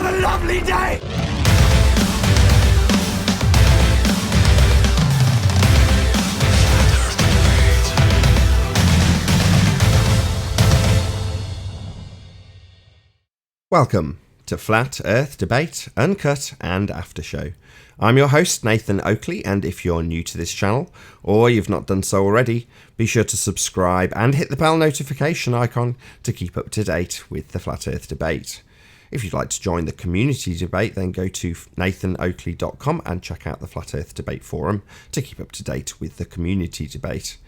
What a lovely day! Welcome to Flat Earth Debate, Uncut and After Show. I'm your host, Nathan Oakley, and if you're new to this channel, or you've not done so already, be sure to subscribe and hit the bell notification icon to keep up to date with the Flat Earth Debate. If you'd like to join the community debate, then go to nathanoakley.com and check out the Flat Earth Debate forum to keep up to date with the community debate.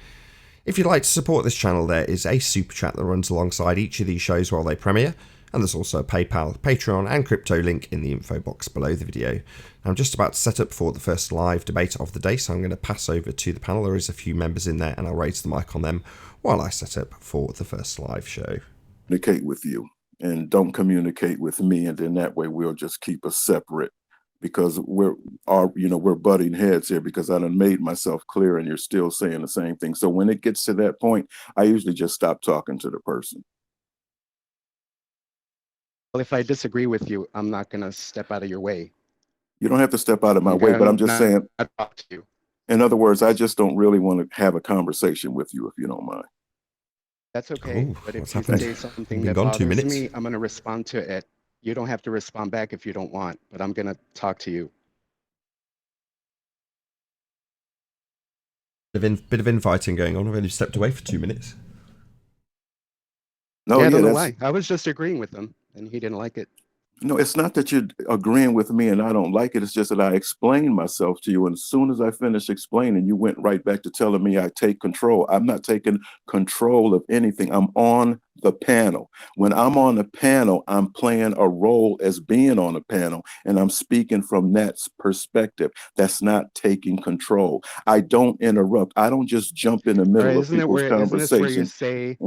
If you'd like to support this channel, there is a super chat that runs alongside each of these shows while they premiere, and there's also a PayPal, Patreon and crypto link in the info box below the video. I'm just about to set up for the first live debate of the day, so I'm going to pass over to the panel. There is a few members in there and I'll raise the mic on them while I set up for the first live show. Communicate with you and don't communicate with me, and then that way we'll just keep us separate, because we're butting heads here, because I done made myself clear and you're still saying the same thing. So when it gets to that point, I usually just stop talking to the person. Well, if I disagree with you, I'm not going to step out of your way. You don't have to step out of my way, but I'm just saying, I talk to you. in other words, I just don't really want to have a conversation with you, if you don't mind. That's okay. Ooh, but if what's you happened? say something Been that gone 2 bothers minutes. me, I'm going to respond to it. You don't have to respond back if you don't want, but I'm going to talk to you. Bit of infighting going on. I've only stepped away for 2 minutes. No, I don't know that's- why. I was just agreeing with him, and he didn't like it. No, it's not that you're agreeing with me and I don't like it. It's just that I explained myself to you. And as soon as I finished explaining, you went right back to telling me I take control. I'm not taking control of anything. I'm on the panel. When I'm on the panel, I'm playing a role as being on the panel, and I'm speaking from that perspective. That's not taking control. I don't interrupt. I don't just jump in the middle of people's Isn't this where you conversation. say,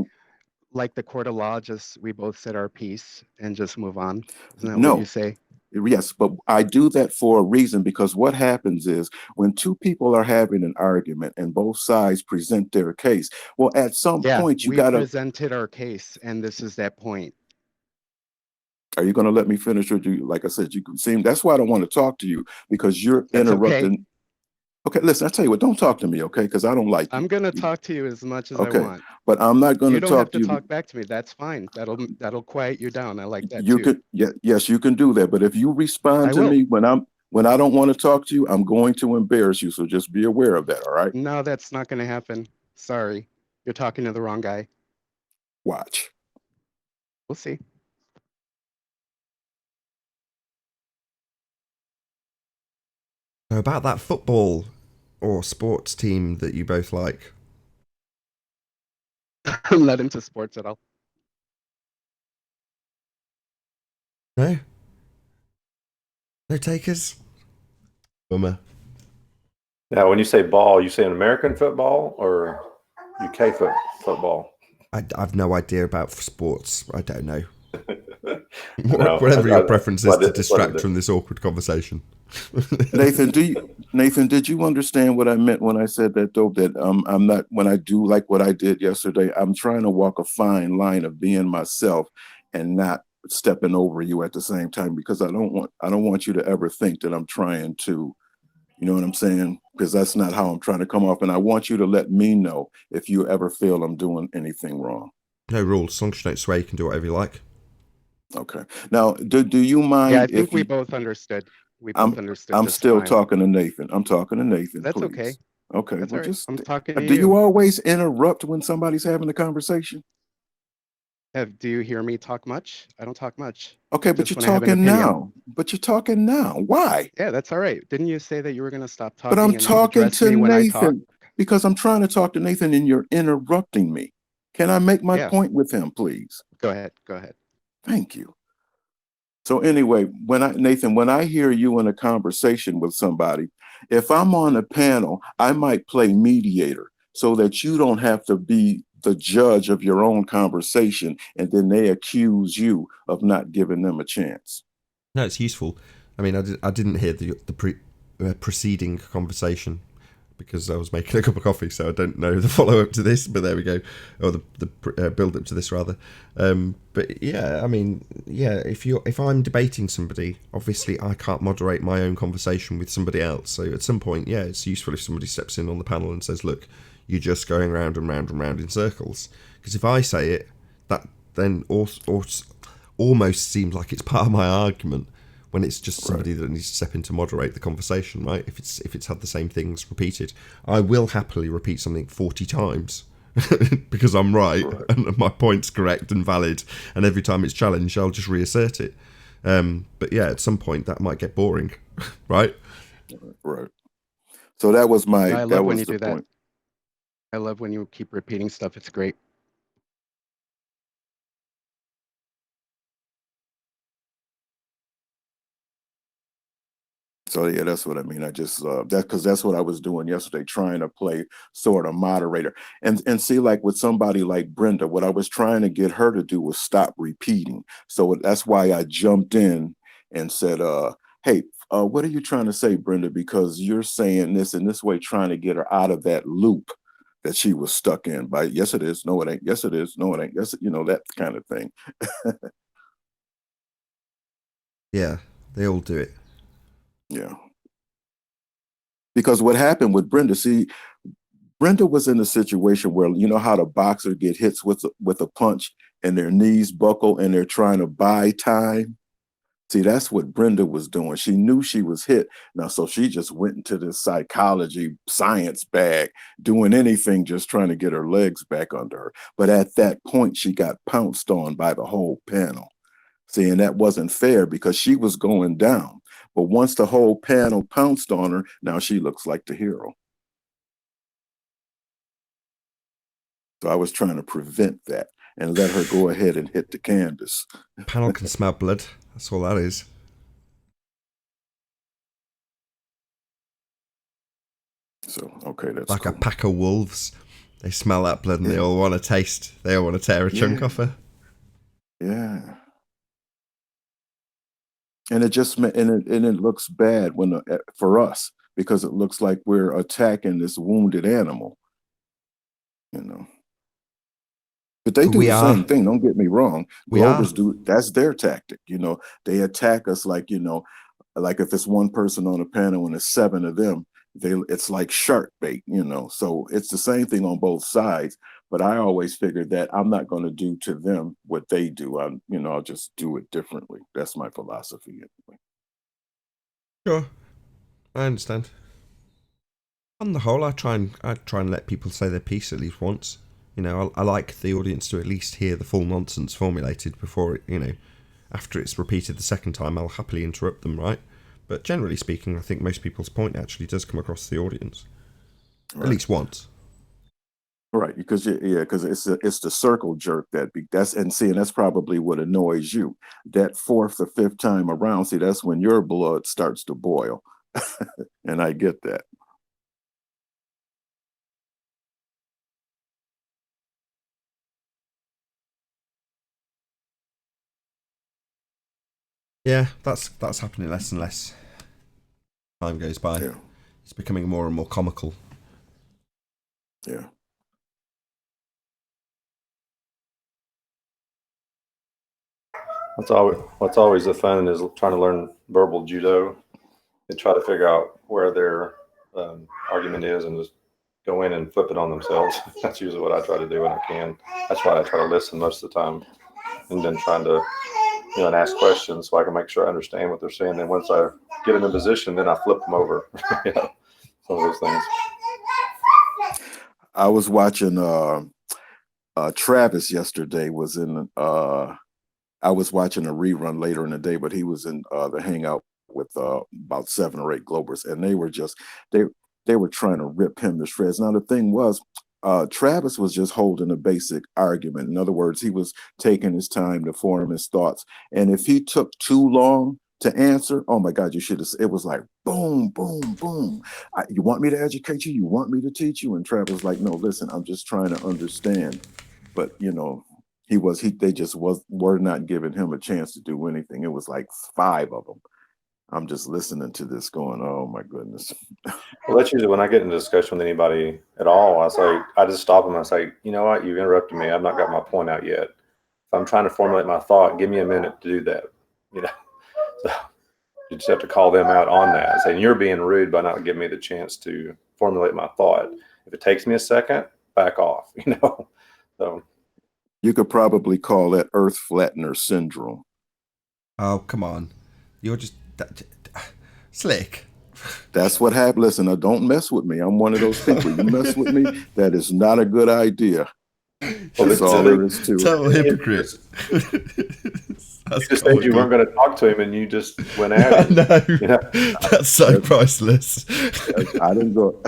like the court of law, just we both said our piece and just move on? Isn't that No. what you say? Yes, but I do that for a reason, because what happens is when two people are having an argument and both sides present their case, well, at some point you we gotta. presented our case, and this is that point. Are you going to let me finish? Or you, like I said, you can seem. That's why I don't want to talk to you, because you're That's interrupting. Okay, listen. I tell you what. Don't talk to me, okay? Because I don't like you. I'm going to talk to you as much as Okay, I want. but I'm not going You to don't have talk to to you. talk back to me. That's fine. That'll quiet you down. I like that You too. could, yes, you can do that. But if you respond I to will. me when I don't want to talk to you, I'm going to embarrass you. So just be aware of that. All right? No, that's not going to happen. Sorry. You're talking to the wrong guy. Watch. We'll see. So about that football or sports team that you both like. I'm not into sports at all. No? No takers? Bummer. Now, when you say ball, you say American football or UK football? I've no idea about sports. I don't know. No, Whatever your I- preference is to distract from this awkward conversation. Nathan, did you understand what I meant when I said that, though? That I'm not, when I do like what I did yesterday, I'm trying to walk a fine line of being myself and not stepping over you at the same time, because I don't want you to ever think that I'm trying to, you know what I'm saying? Because that's not how I'm trying to come off. And I want you to let me know if you ever feel I'm doing anything wrong. No rules. As long as you don't swear, you can do whatever you like. Okay. Now, do you mind? Yeah, I think if we you, both understood. We both understood. I'm just still fine. talking to Nathan. I'm talking to Nathan. That's please. okay. Okay. That's Well, all right. just I'm talking to do you you. always interrupt when somebody's having a conversation? Do you hear me talk much? I don't talk much. Okay, but Just you're when I have an talking opinion. now. But you're talking now. Why? Yeah, that's all right. Didn't you say that you were going to stop talking? But I'm and talking address to me when I talk? Nathan because I'm trying to talk to Nathan and you're interrupting me. Can I make my Yeah. point with him, please? Go ahead. Go ahead. Thank you. So anyway, Nathan, when I hear you in a conversation with somebody, if I'm on a panel, I might play mediator so that you don't have to be the judge of your own conversation, and then they accuse you of not giving them a chance. No, it's useful. I mean, I didn't hear the preceding conversation because I was making a cup of coffee, so I don't know the follow-up to this, but there we go. Or the build-up to this, rather. But yeah, I mean, yeah, if I'm debating somebody, obviously I can't moderate my own conversation with somebody else. So at some point, yeah, it's useful if somebody steps in on the panel and says, look, you're just going round and round and round in circles. Because if I say it, that then almost seems like it's part of my argument, when it's just somebody that needs to step in to moderate the conversation, right? If it's had the same things repeated, I will happily repeat something 40 times because I'm right and my point's correct and valid, and every time it's challenged, I'll just reassert it. But yeah, at some point that might get boring, right? Right. So that was my I love that when was you the do that. point. I love when you keep repeating stuff. It's great. So yeah, that's what I mean. I just because that's what I was doing yesterday, trying to play sort of moderator and see, like with somebody like Brenda, what I was trying to get her to do was stop repeating. So that's why I jumped in and said, "Hey, what are you trying to say, Brenda? Because you're saying this in this way, trying to get her out of that loop that she was stuck in by yes it is, no it ain't, yes it is, no it ain't, yes, that kind of thing." Yeah, they all do it. Yeah. Because what happened with Brenda, see, Brenda was in a situation where you know how the boxer get hits with a punch and their knees buckle and they're trying to buy time. See, that's what Brenda was doing. She knew she was hit. Now, so she just went into this psychology science bag, doing anything, just trying to get her legs back under her. But at that point, she got pounced on by the whole panel. See, and that wasn't fair because she was going down. But once the whole panel pounced on her, now she looks like the hero. So I was trying to prevent that and let her go ahead and hit the canvas. Panel can smell blood. That's all that is. So, okay, that's like cool. a pack of wolves. They smell that blood and they all want to taste. They all want to tear a chunk off her. Yeah. And it just and it looks bad when for us because it looks like we're attacking this wounded animal, you know. But they do the same thing. Don't get me wrong. Glovers do. That's their tactic. You know, they attack us like, you know, like if it's one person on a panel and there's 7 of them, it's like shark bait, you know. So it's the same thing on both sides. But I always figured that I'm not going to do to them what they do. I'll just do it differently. That's my philosophy anyway. Sure, I understand. On the whole, I try and let people say their piece at least once. You know, I like the audience to at least hear the full nonsense formulated before it, you know, after it's repeated the second time, I'll happily interrupt them, right? But generally speaking, I think most people's point actually does come across to the audience. Right. At least once. Right, because because it's the circle jerk and that's probably what annoys you. That 4th or 5th time around, see, that's when your blood starts to boil. And I get that. Yeah, that's happening less and less. Time goes by. Yeah. It's becoming more and more comical. Yeah. What's always the fun is trying to learn verbal judo and try to figure out where their argument is and just go in and flip it on themselves. That's usually what I try to do when I can. That's why I try to listen most of the time, and then trying to and ask questions so I can make sure I understand what they're saying. And once I get in a position, then I flip them over. Some of those things. I was watching Travis yesterday was in I was watching a rerun later in the day, but he was in the hangout with about 7 or 8 Globers, and they were just they were trying to rip him to shreds. Now the thing was, Travis was just holding a basic argument. In other words, he was taking his time to form his thoughts, and if he took too long to answer, oh my God, you should have. It was like boom, boom, boom. You want me to educate you? You want me to teach you? And Travis was like, no, listen, I'm just trying to understand. But they just were not giving him a chance to do anything. It was like 5 of them. I'm just listening to this going, oh my goodness. Well, that's usually when I get into discussion with anybody at all. I just stop them. I say, you know what, you interrupted me. I've not got my point out yet. If I'm trying to formulate my thought, give me a minute to do that. You know, so you just have to call them out on that, saying you're being rude by not giving me the chance to formulate my thought. If it takes me a second, back off. You know, so You could probably call that Earth Flattener syndrome. Oh, come on. You're just slick. That's what happened. Listen, now don't mess with me. I'm one of those people. You mess with me, that is not a good idea. That's all there is to it. Total hypocrite. you just said you weren't going to talk to him, and you just went at him. No, You know? that's so priceless. I didn't go.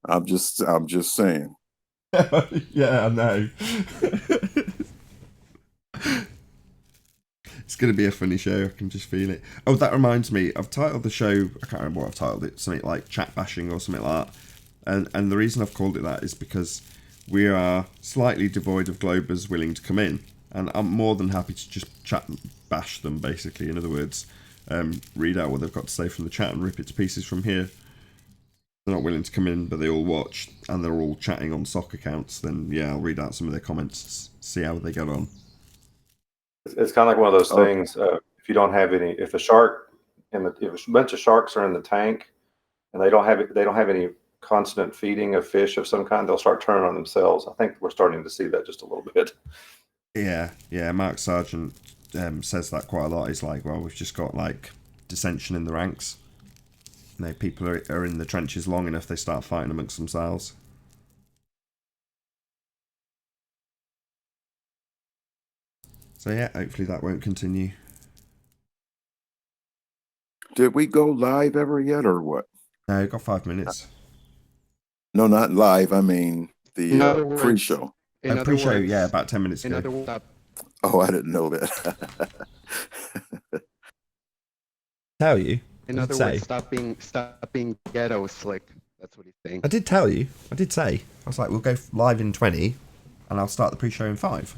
I'm just saying. Yeah, I know. It's going to be a funny show. I can just feel it. Oh, that reminds me. I've titled the show, I can't remember what I've titled it, something like chat bashing or something like that. And the reason I've called it that is because we are slightly devoid of Globers willing to come in. And I'm more than happy to just chat bash them, basically. In other words, read out what they've got to say from the chat and rip it to pieces from here. They're not willing to come in, but they all watch and they're all chatting on sock accounts. Then, yeah, I'll read out some of their comments, see how they get on. It's kind of like one of those things. If you don't have any, if a bunch of sharks are in the tank, and they don't have any constant feeding of fish of some kind, they'll start turning on themselves. I think we're starting to see that just a little bit. Yeah. Mark Sargent says that quite a lot. He's like, well, we've just got like dissension in the ranks. You know, people are in the trenches long enough, they start fighting amongst themselves. So yeah, hopefully that won't continue. Did we go live ever yet, or what? No, got 5 minutes. No, not live. I mean In other the words- pre-show. In other Pre-show, words, yeah, about 10 minutes in ago. other words, Oh, I didn't know that. Tell you. in other words, stop being ghetto slick. That's what he's saying. I did tell you. I did say. I was like, we'll go live in 20, and I'll start the pre-show in 5.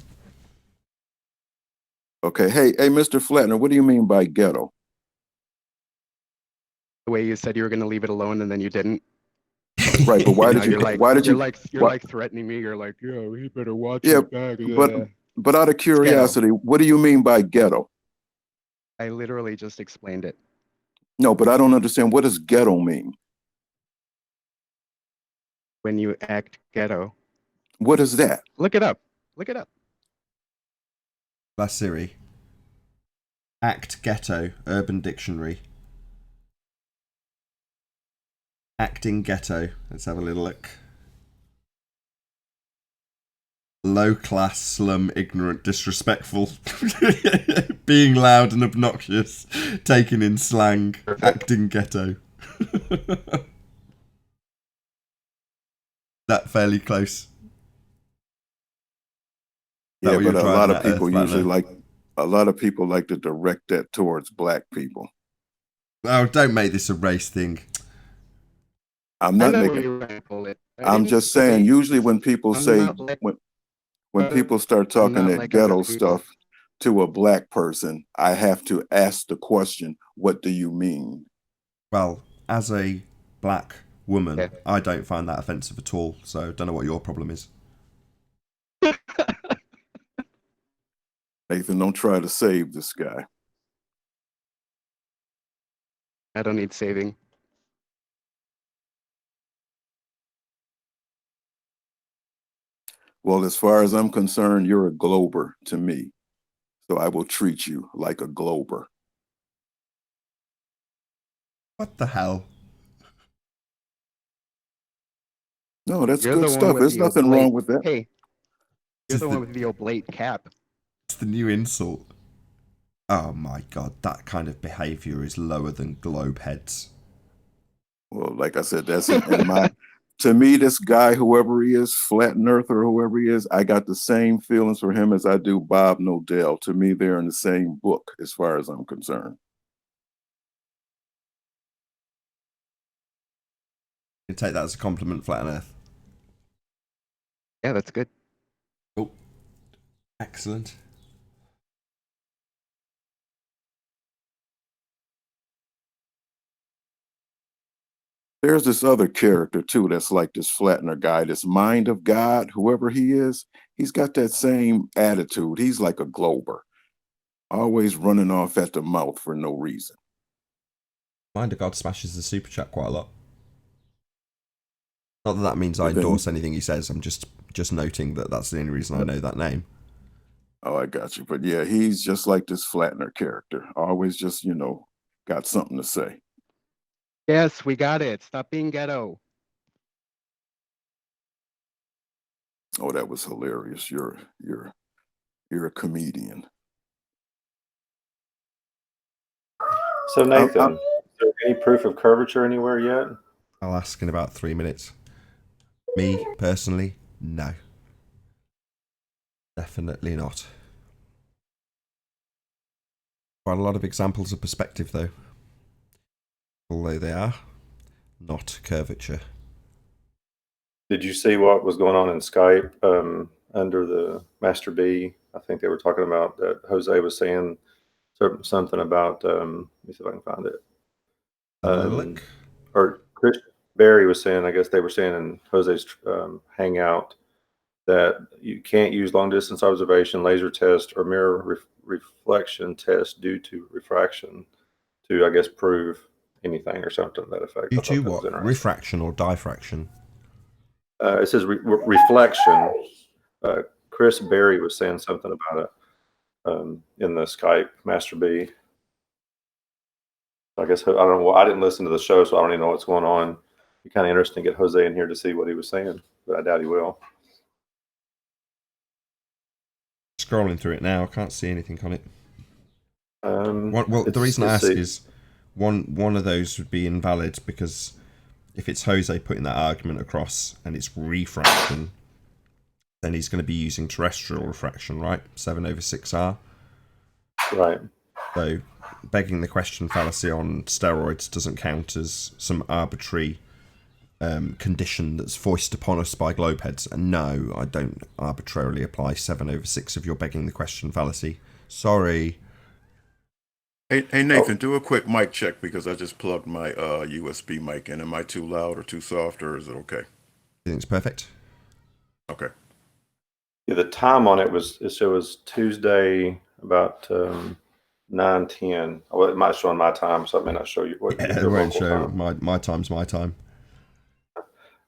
Okay. Hey, Mr. Flatner, what do you mean by ghetto? The way you said you were going to leave it alone and then you didn't. Right, but why Now did you? you're like, why did you? You're like threatening me. You're like, yo, he better watch Yeah, his back. but out of curiosity, what do you mean by ghetto? I literally just explained it. No, but I don't understand. What does ghetto mean? When you act ghetto. What is that? Look it up. Look it up. That's Siri. Act ghetto, Urban Dictionary. Acting ghetto. Let's have a little look. Low class, slum, ignorant, disrespectful. Being loud and obnoxious. Taken in slang. Acting ghetto. That fairly close. Yeah, but a lot of people usually like to direct that towards black people. Oh, don't make this a race thing. I'm not making. I'm just saying. Usually, when people say when people start talking that ghetto stuff to a black person, I have to ask the question, "What do you mean?" Well, as a black woman, I don't find that offensive at all. So, don't know what your problem is. Nathan, don't try to save this guy. I don't need saving. Well, as far as I'm concerned, you're a glober to me. So I will treat you like a glober. What the hell? No, that's good stuff. There's nothing wrong with that. Hey, you're the one with the oblate cap. It's the new insult. Oh my god, that kind of behaviour is lower than globe heads. Well, like I said, that's in my. To me, this guy, whoever he is, Flat Earth or whoever he is, I got the same feelings for him as I do Bob Nodell. To me, they're in the same book as far as I'm concerned. You take that as a compliment, Flat Earth. Yeah, that's good. Oh, excellent. There's this other character too that's like this flattener guy, this mind of God, whoever he is. He's got that same attitude. He's like a glober, always running off at the mouth for no reason. Mind of God smashes the super chat quite a lot. Not that means I But then- endorse anything he says. I'm just noting that that's the only reason I know that name. Oh, I got you. But yeah, he's just like this flattener character, always just, got something to say. Yes, we got it. Stop being ghetto. Oh, that was hilarious. You're a comedian. So Nathan, is there any proof of curvature anywhere yet? I'll ask in about 3 minutes. Me, personally, no. Definitely not. Quite a lot of examples of perspective, though. Although they are not curvature. Did you see what was going on in Skype under the Master B? I think they were talking about that Jose was saying something about, let me see if I can find it. Look. Or Chris Berry was saying, I guess they were saying in Jose's hangout that you can't use long distance observation, laser test, or mirror reflection test due to refraction to, I guess, prove anything or something to that effect. You do what? Refraction or diffraction? It says reflection. Chris Berry was saying something about it in the Skype Master B. I guess I don't know. I didn't listen to the show, so I don't even know what's going on. It'd be kind of interesting to get Jose in here to see what he was saying, but I doubt he will. Scrolling through it now, I can't see anything on it. Well, the reason I ask is one of those would be invalid because if it's Jose putting that argument across and it's refraction, then he's going to be using terrestrial refraction, right? 7/6R. Right. So begging the question fallacy on steroids doesn't count as some arbitrary condition that's foisted upon us by globeheads. And no, I don't arbitrarily apply 7/6 of your begging the question fallacy. Sorry. Hey Nathan, do a quick mic check because I just plugged my USB mic in. Am I too loud or too soft, or is it okay? I think it's perfect. Okay. Yeah, the time on it was Tuesday about 9:10. Well, it might show on my time, so it may not show you what. Yeah, it won't show. My time's my time.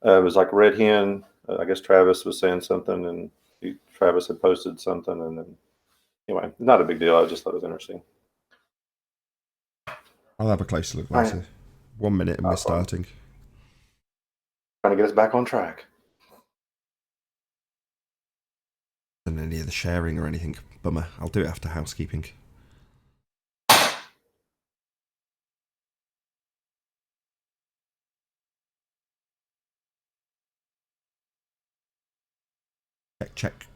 It was like Red Hen. I guess Travis was saying something, and Travis had posted something, and then anyway, not a big deal. I just thought it was interesting. I'll have a closer look later. Right. 1 minute and we're starting. Trying to get us back on track. And any of the sharing or anything. Bummer. I'll do it after housekeeping. Check.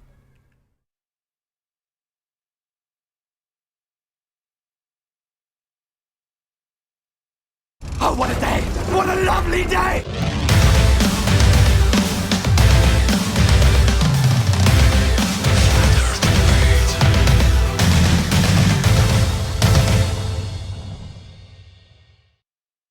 Oh, what a day! What a lovely day!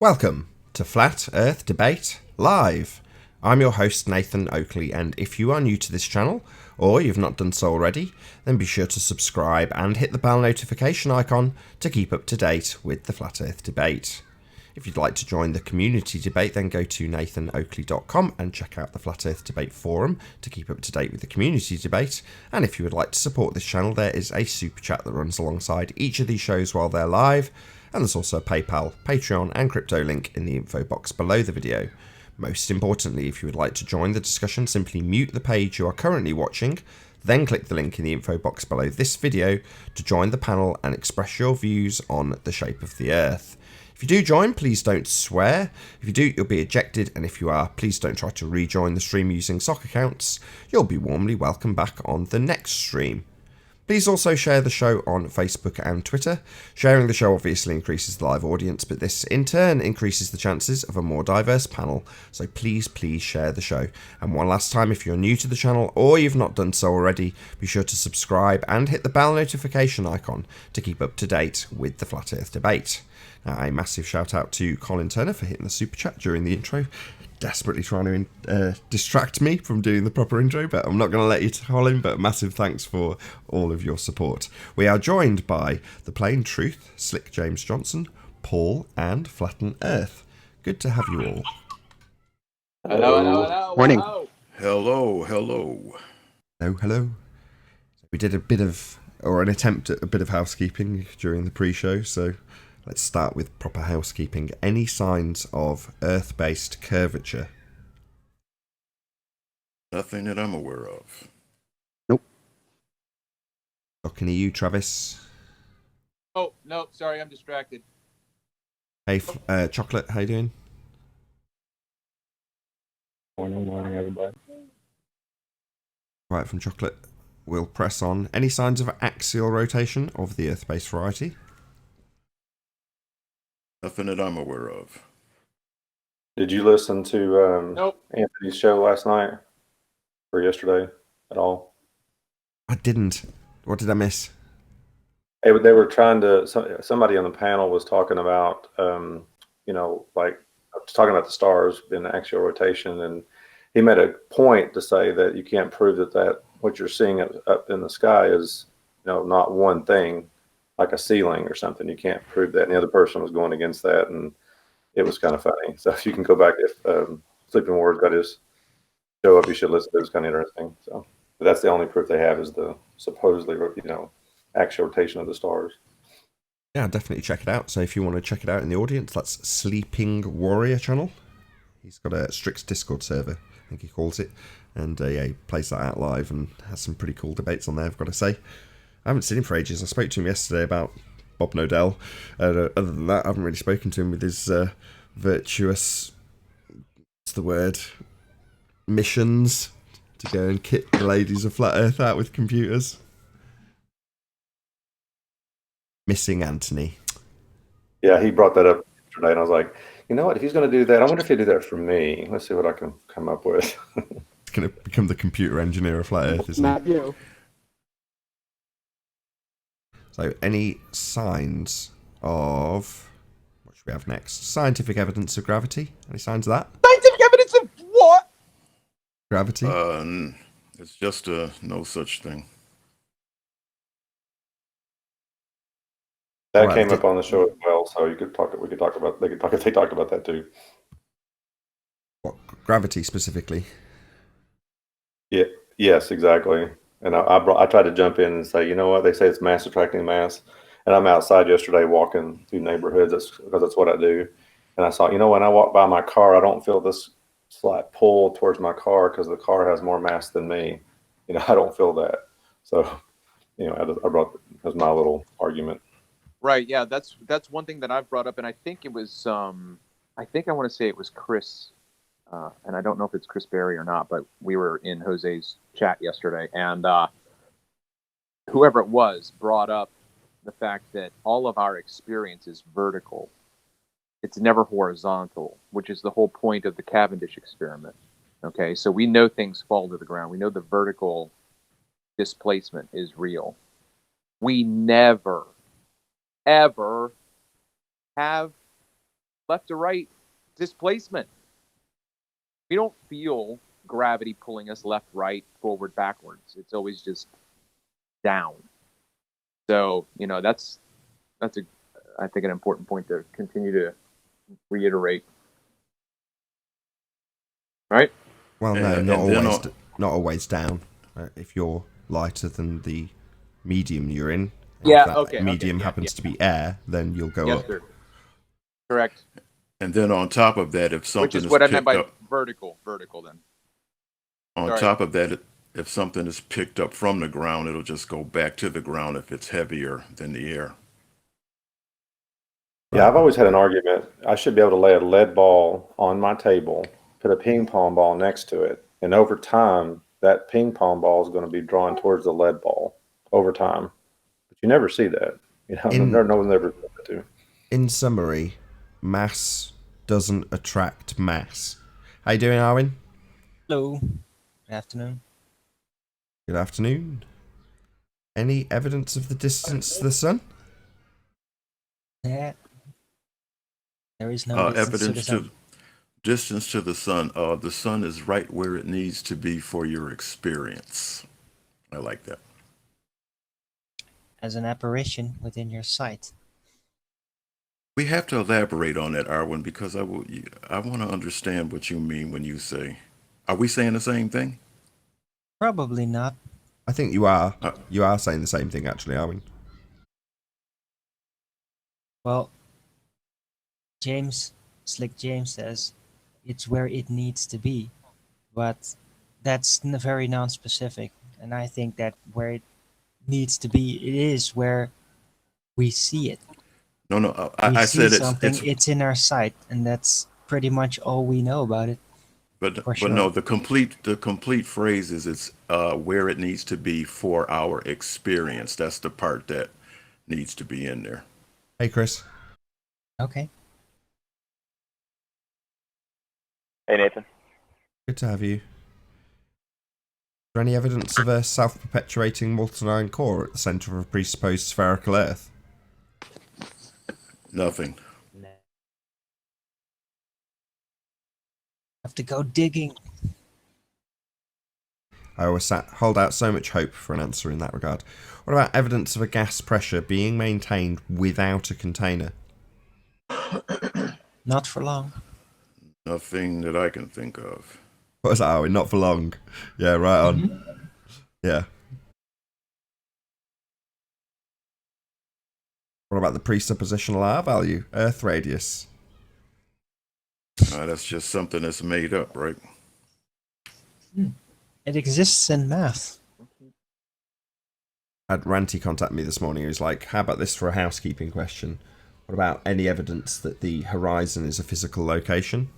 Welcome to Flat Earth Debate Live. I'm your host Nathan Oakley, and if you are new to this channel, or you've not done so already, then be sure to subscribe and hit the bell notification icon to keep up to date with the Flat Earth Debate. If you'd like to join the community debate, then go to nathanoakley.com and check out the Flat Earth Debate forum to keep up to date with the community debate. And if you would like to support this channel, there is a super chat that runs alongside each of these shows while they're live. And there's also a PayPal, Patreon and crypto link in the info box below the video. Most importantly, if you would like to join the discussion, simply mute the page you are currently watching, then click the link in the info box below this video to join the panel and express your views on the shape of the Earth. If you do join, please don't swear. If you do, you'll be ejected, and if you are, please don't try to rejoin the stream using sock accounts. You'll be warmly welcomed back on the next stream. Please also share the show on Facebook and Twitter. Sharing the show obviously increases the live audience, but this in turn increases the chances of a more diverse panel. So please share the show. And one last time, if you're new to the channel or you've not done so already, be sure to subscribe and hit the bell notification icon to keep up to date with the Flat Earth debate. Now, a massive shout out to Colin Turner for hitting the super chat during the intro. Desperately trying to distract me from doing the proper intro, but I'm not going to let you, Colin. But massive thanks for all of your support. We are joined by The Plain Truth, Slick James Johnson, Paul, and Flatten Earth. Good to have you all. Hello. Morning. Hello. We did a bit of, or an attempt at a bit of housekeeping during the pre-show, so let's start with proper housekeeping. Any signs of Earth-based curvature? Nothing that I'm aware of. Nope. Talking to you, Travis. Oh, no, sorry, I'm distracted. Hey, Chocolate, how you doing? Morning, everybody. Right, from Chocolate, we'll press on. Any signs of axial rotation of the Earth-based variety? Nothing that I'm aware of. Did you listen to Nope. Anthony's show last night or yesterday at all? I didn't. What did I miss? They were trying to. Somebody on the panel was talking about, like talking about the stars in axial rotation, and he made a point to say that you can't prove that what you're seeing up in the sky is, not one thing, like a ceiling or something. You can't prove that. And the other person was going against that, and it was kind of funny. So if you can go back, if Sleeping Ward's got his show up, you should listen. It was kind of interesting. So but that's the only proof they have is the supposedly, axial rotation of the stars. Yeah, definitely check it out. So if you want to check it out in the audience, that's Sleeping Warrior channel. He's got a strict Discord server, I think he calls it. And he plays that out live and has some pretty cool debates on there, I've got to say. I haven't seen him for ages. I spoke to him yesterday about Bob Nodell. Other than that, I haven't really spoken to him with his virtuous, what's the word, missions to go and kit the ladies of Flat Earth out with computers. Missing Anthony. Yeah, he brought that up yesterday, and I was like, you know what? If he's going to do that, I wonder if he'd do that for me. Let's see what I can come up with. He's going to become the computer engineer of Flat Earth, isn't he? Not you. So, any signs of, what should we have next? Scientific evidence of gravity. Any signs of that? Scientific evidence of what? Gravity? It's just no such thing. That Right, came up on the show as well, so you could talk. We could talk about. They talked about that too. What, gravity specifically? Yeah. Yes, exactly. And I tried to jump in and say, you know what? They say it's mass attracting mass, and I'm outside yesterday walking through neighborhoods. Because that's what I do. And I saw, when I walk by my car, I don't feel this slight pull towards my car because the car has more mass than me. I don't feel that. So, I brought as my little argument. Right, yeah, that's one thing that I've brought up, and I think it was, I think I want to say it was Chris, and I don't know if it's Chris Berry or not, but we were in Jose's chat yesterday, and whoever it was brought up the fact that all of our experience is vertical. It's never horizontal, which is the whole point of the Cavendish experiment. Okay, so we know things fall to the ground. We know the vertical displacement is real. We never ever have left to right displacement. We don't feel gravity pulling us left, right, forward, backwards. It's always just down. So, that's I think an important point to continue to reiterate. Right? Well, no, not always down. If you're lighter than the medium you're in, Yeah, if that medium happens to be air, then you'll go up. Sir. Correct. And then on top of that, if something Which is what I meant by up, vertical then. on top of that, if something is picked up from the ground, it'll just go back to the ground if it's heavier than the air. Yeah, I've always had an argument. I should be able to lay a lead ball on my table, put a ping pong ball next to it, and over time, that ping pong ball is going to be drawn towards the lead ball over time, but you never see that. You know, no one ever said that to. In summary, mass doesn't attract mass. How you doing, Arwin? Hello. Good afternoon. Good afternoon. Any evidence of the distance to the sun? Yeah. There is no Evidence to distance to the sun. The sun is right where it needs to be for your experience. I like that. as an apparition within your sight. We have to elaborate on that, Arwin, because I want to understand what you mean when you say. Are we saying the same thing? Probably not. I think you are. You are saying the same thing, actually, Arwin. Well, Slick James says it's where it needs to be, but that's very non-specific, and I think that where it needs to be, it is where we see it. No. We I see said something, it's in our sight, and that's pretty much all we know about it. But sure. no, the complete phrase is it's where it needs to be for our experience. That's the part that needs to be in there. Hey, Chris. Okay. Hey, Nathan. Good to have you. Is there any evidence of a self-perpetuating molten iron core at the centre of a presupposed spherical Earth? Nothing. Have to go digging. I always hold out so much hope for an answer in that regard. What about evidence of a gas pressure being maintained without a container? Not for long. Nothing that I can think of. What was that, Owen? Not for long. Yeah, right on. Mm-hmm. Yeah. What about the presuppositional R value? Earth radius? That's just something that's made up, right? It exists in math. I had Ranty contact me this morning. He was like, how about this for a housekeeping question? What about any evidence that the horizon is a physical location?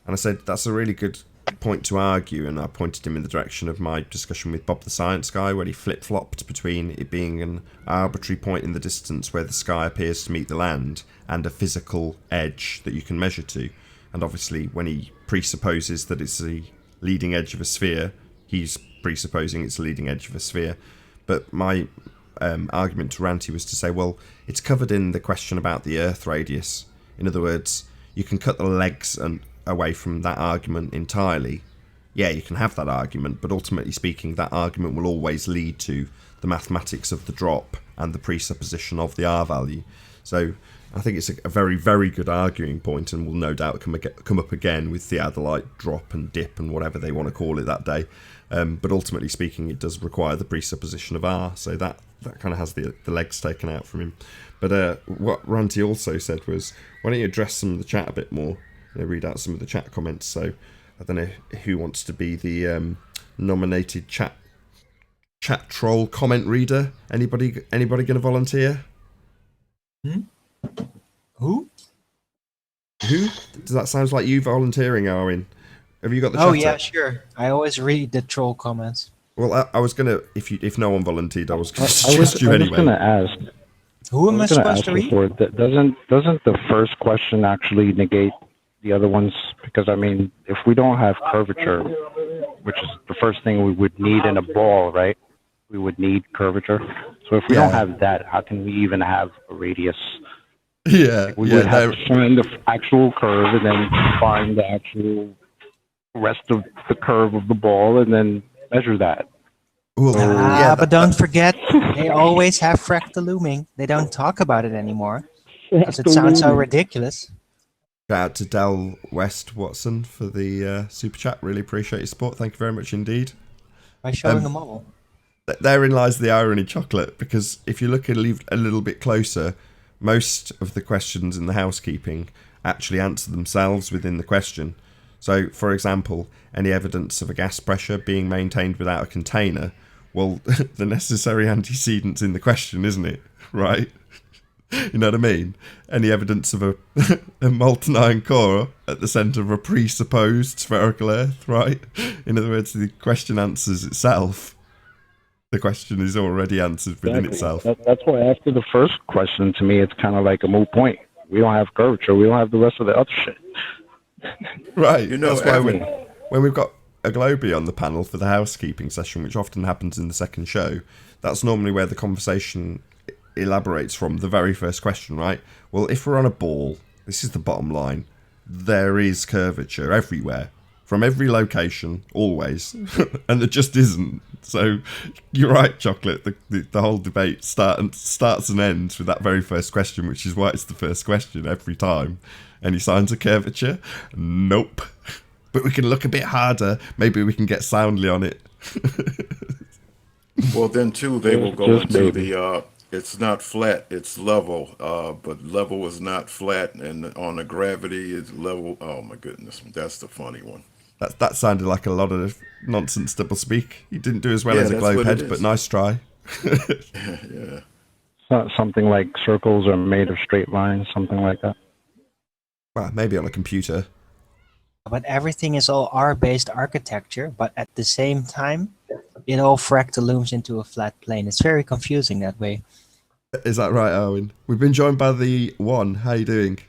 And I said, that's a really good point to argue, and I pointed him in the direction of my discussion with Bob the Science Guy, where he flip-flopped between it being an arbitrary point in the distance where the sky appears to meet the land and a physical edge that you can measure to. And obviously, when he presupposes that it's the leading edge of a sphere, he's presupposing it's the leading edge of a sphere. But my argument to Ranty was to say, well, it's covered in the question about the Earth radius. In other words, you can cut the legs away from that argument entirely. Yeah, you can have that argument, but ultimately speaking, that argument will always lead to the mathematics of the drop and the presupposition of the R value. So I think it's a very, very good arguing point, and will no doubt come up again with the Lite drop and dip and whatever they want to call it that day. But ultimately speaking, it does require the presupposition of R, so that kind of has the legs taken out from him. But what Ranty also said was, why don't you address some of the chat a bit more? Read out some of the chat comments. So I don't know who wants to be the nominated chat troll comment reader. Anybody going to volunteer? Who? Does that sound like you volunteering, Arwin? Have you got the chat? Oh yeah, up? sure. I always read the troll comments. Well, I was gonna, if no one volunteered, I was gonna suggest you anyway. I was going to ask. Who am I supposed to read? Doesn't the first question actually negate the other ones? Because I mean, if we don't have curvature, which is the first thing we would need in a ball, right? We would need curvature. So if we don't have that, how can we even have a radius? Yeah, we would have to find the actual curve and then find the actual rest of the curve of the ball and then measure that. Well, but don't forget, they always have fractal looming. They don't talk about it anymore because it sounds so ridiculous. Shout out to Del West Watson for the super chat. Really appreciate your support. Thank you very much indeed. By showing a model. Therein lies the irony, Chocolate, because if you look a little bit closer, most of the questions in the housekeeping actually answer themselves within the question. So, for example, any evidence of a gas pressure being maintained without a container? Well, the necessary antecedent's in the question, isn't it? Right? You know what I mean? Any evidence of a molten iron core at the centre of a presupposed spherical Earth, right? In other words, the question answers itself. The question is already answered within itself. That's why after the first question, to me, it's kind of like a moot point. We don't have curvature. We don't have the rest of the other shit. Right. You know, That's why every- when we've got a Globie on the panel for the housekeeping session, which often happens in the second show, that's normally where the conversation elaborates from the very first question, right? Well, if we're on a ball, this is the bottom line, there is curvature everywhere, from every location, always, and there just isn't. So you're right, Chocolate. The whole debate starts and ends with that very first question, which is why it's the first question every time. Any signs of curvature? Nope. But we can look a bit harder. Maybe we can get soundly on it. Well, then too, they will go Just into maybe. it's not flat, it's level. But level is not flat, and on the gravity is level. Oh my goodness, that's the funny one. That sounded like a lot of nonsense doublespeak. You didn't do as well Yeah, as a that's what it globehead, is. but nice try. Yeah. Something like circles are made of straight lines, something like that. Well, maybe on a computer. But everything is all R-based architecture, but at the same time, it all fractalooms into a flat plane. It's very confusing that way. Is that right, Owen? We've been joined by the one. How you doing?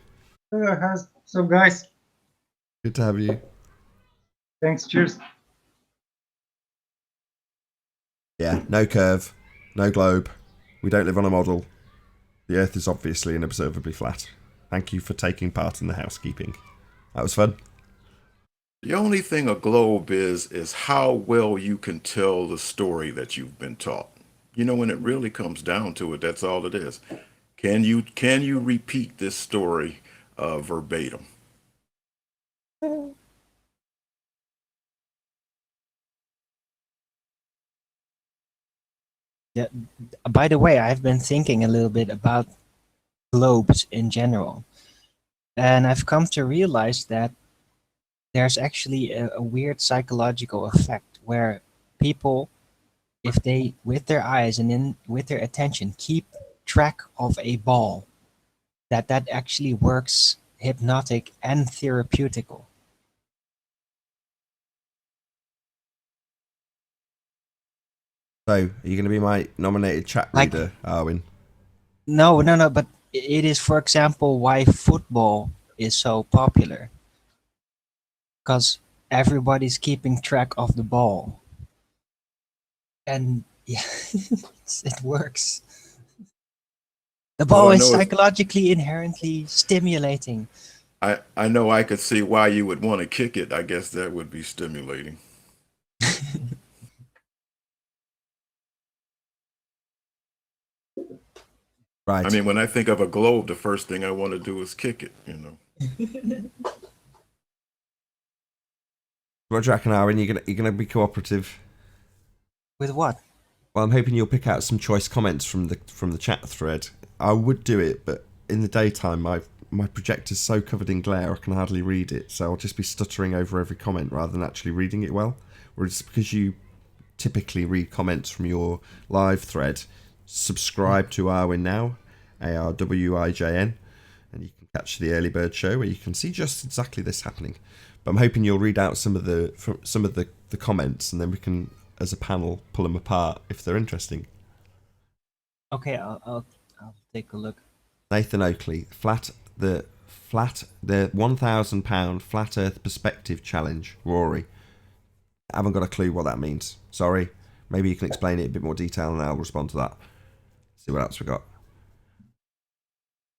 What's up, guys? Good to have you. Thanks. Cheers. Yeah, no curve, no globe. We don't live on a model. The Earth is obviously and observably flat. Thank you for taking part in the housekeeping. That was fun. The only thing a globe is how well you can tell the story that you've been taught. You know, when it really comes down to it, that's all it is. Can you repeat this story verbatim? Yeah. By the way, I've been thinking a little bit about globes in general, and I've come to realize that there's actually a weird psychological effect where people, if they, with their eyes and with their attention, keep track of a ball, that actually works hypnotic and therapeutical. So, are you going to be my nominated chat Like- reader, Arwin? No, but it is, for example, why football is so popular. Because everybody's keeping track of the ball. And yeah, it works. The ball All I is know is- psychologically inherently stimulating. I know I could see why you would want to kick it. I guess that would be stimulating. Right. I mean, when I think of a globe, the first thing I want to do is kick it, you know. What do you reckon, Arwin? You're gonna be cooperative? With what? Well, I'm hoping you'll pick out some choice comments from the chat thread. I would do it, but in the daytime, my projector's so covered in glare I can hardly read it, so I'll just be stuttering over every comment rather than actually reading it well. Whereas because you typically read comments from your live thread, subscribe to Arwin now, ARWIJN, and you can catch the early bird show where you can see just exactly this happening. But I'm hoping you'll read out some of the comments, and then we can, as a panel, pull them apart if they're interesting. Okay, I'll take a look. Nathan Oakley, the £1,000 flat Earth perspective challenge. Rory, I haven't got a clue what that means. Sorry. Maybe you can explain it in a bit more detail, and I'll respond to that. See what else we got.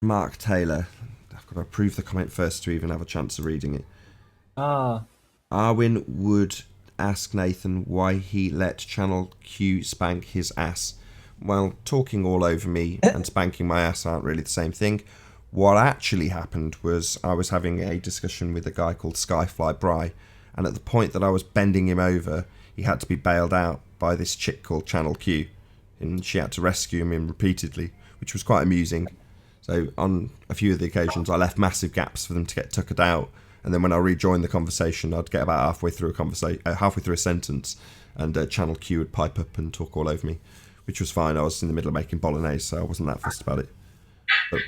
Mark Taylor, I've got to approve the comment first to even have a chance of reading it. Arwin would ask Nathan why he let Channel Q spank his ass. Well, talking all over me and spanking my ass aren't really the same thing. What actually happened was I was having a discussion with a guy called Skyfly Bry, and at the point that I was bending him over, he had to be bailed out by this chick called Channel Q, and she had to rescue him repeatedly, which was quite amusing. So on a few of the occasions, I left massive gaps for them to get tuckered out, and then when I rejoined the conversation, I'd get about halfway through a sentence, and Channel Q would pipe up and talk all over me, which was fine. I was in the middle of making bolognese, so I wasn't that fussed about it.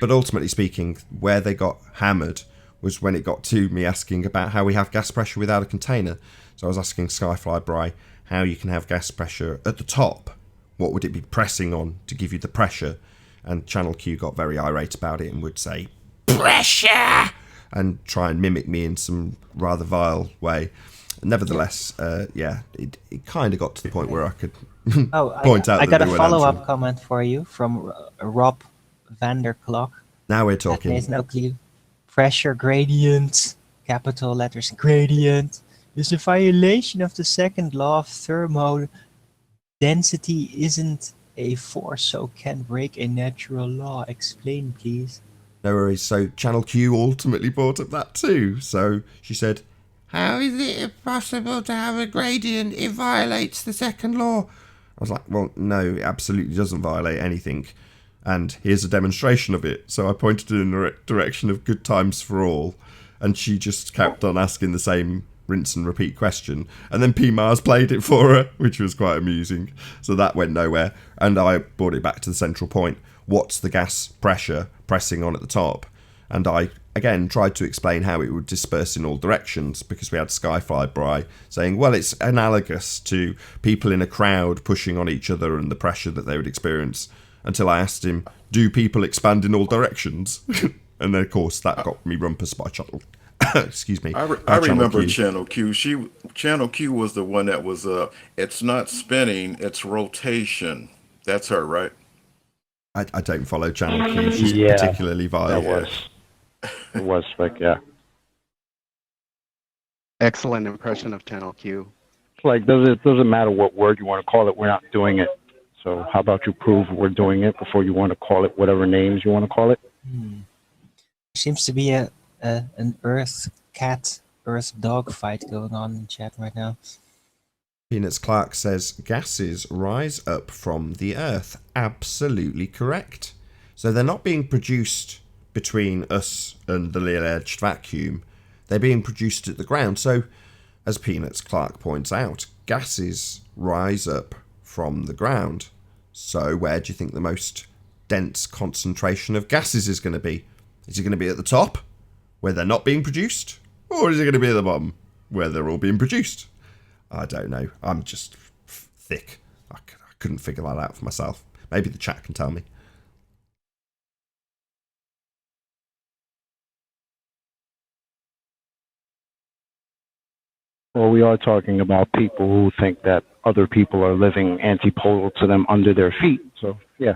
But ultimately speaking, where they got hammered was when it got to me asking about how we have gas pressure without a container. So I was asking Skyfly Bry how you can have gas pressure at the top what would it be pressing on to give you the pressure? And Channel Q got very irate about it and would say, pressure! And try and mimic me in some rather vile way. Nevertheless, it kind of got to the point where I could point out I that got they a weren't follow-up answering. comment for you from Rob Vanderklok. Now we're At talking. Nathan Oakley. Pressure gradient, capital letters gradient, is a violation of the second law of thermodynamics. Density isn't a force, so can break a natural law. Explain, please. No worries. So Channel Q ultimately brought up that too. So she said, how is it possible to have a gradient? It violates the second law. I was like, well, no, it absolutely doesn't violate anything. And here's a demonstration of it. So I pointed in the direction of good times for all. And she just kept on asking the same rinse and repeat question. And then P. Mars played it for her, which was quite amusing. So that went nowhere. And I brought it back to the central point. What's the gas pressure pressing on at the top? And I, again, tried to explain how it would disperse in all directions, because we had Skyfly Bry saying, well, it's analogous to people in a crowd pushing on each other and the pressure that they would experience, until I asked him, do people expand in all directions? And then, of course, that got me rumpus by Channel. Excuse me. I Channel remember Q. Channel Q. Channel Q was the one that was, it's not spinning, it's rotation. That's her, right? I don't follow Channel Q. She's particularly vile. It was like, yeah. Excellent impression of Channel Q. It's like, doesn't matter what word you want to call it, we're not doing it. So how about you prove we're doing it before you want to call it whatever names you want to call it? Seems to be an Earth cat, Earth dog fight going on in chat right now. Peanuts Clark says, gases rise up from the Earth. Absolutely correct. So they're not being produced between us and the little-edged vacuum. They're being produced at the ground. So, as Peanuts Clark points out, gases rise up from the ground. So where do you think the most dense concentration of gases is going to be? Is it going to be at the top, where they're not being produced? Or is it going to be at the bottom, where they're all being produced? I don't know. I'm just thick. I couldn't figure that out for myself. Maybe the chat can tell me. Well, we are talking about people who think that other people are living antipodal to them under their feet. So, yeah.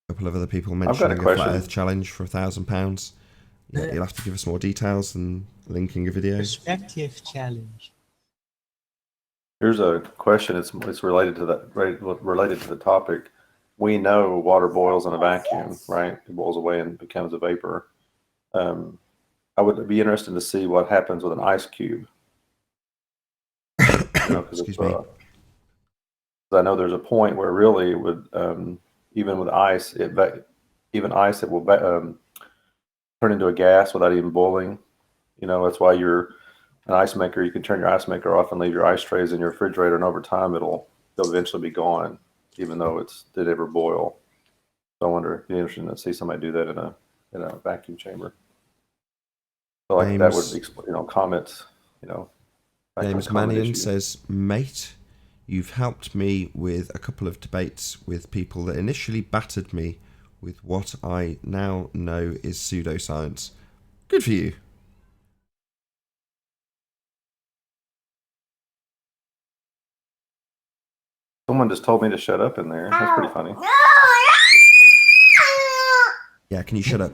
A couple of other people I've got a mentioning a question. flat Earth challenge for £1,000. Yeah, you'll have to give us more details than linking a video. Perspective challenge. Here's a question. It's related to that. Related to the topic. We know water boils in a vacuum, right? It boils away and becomes a vapor. I would be interested to see what happens with an ice cube. Excuse me. I know there's a point where really it would, even with ice, it will turn into a gas without even boiling. That's why you're an ice maker. You can turn your ice maker off and leave your ice trays in your refrigerator, and over time they'll eventually be gone, even though it did ever boil. So I wonder, it'd be interesting to see somebody do that in a vacuum chamber. So like that would explain, comments, James Mannion says, mate, you've helped me with a couple of debates with people that initially battered me with what I now know is pseudoscience. Good for you. Someone just told me to shut up in there. That's pretty funny. Yeah, can you shut up?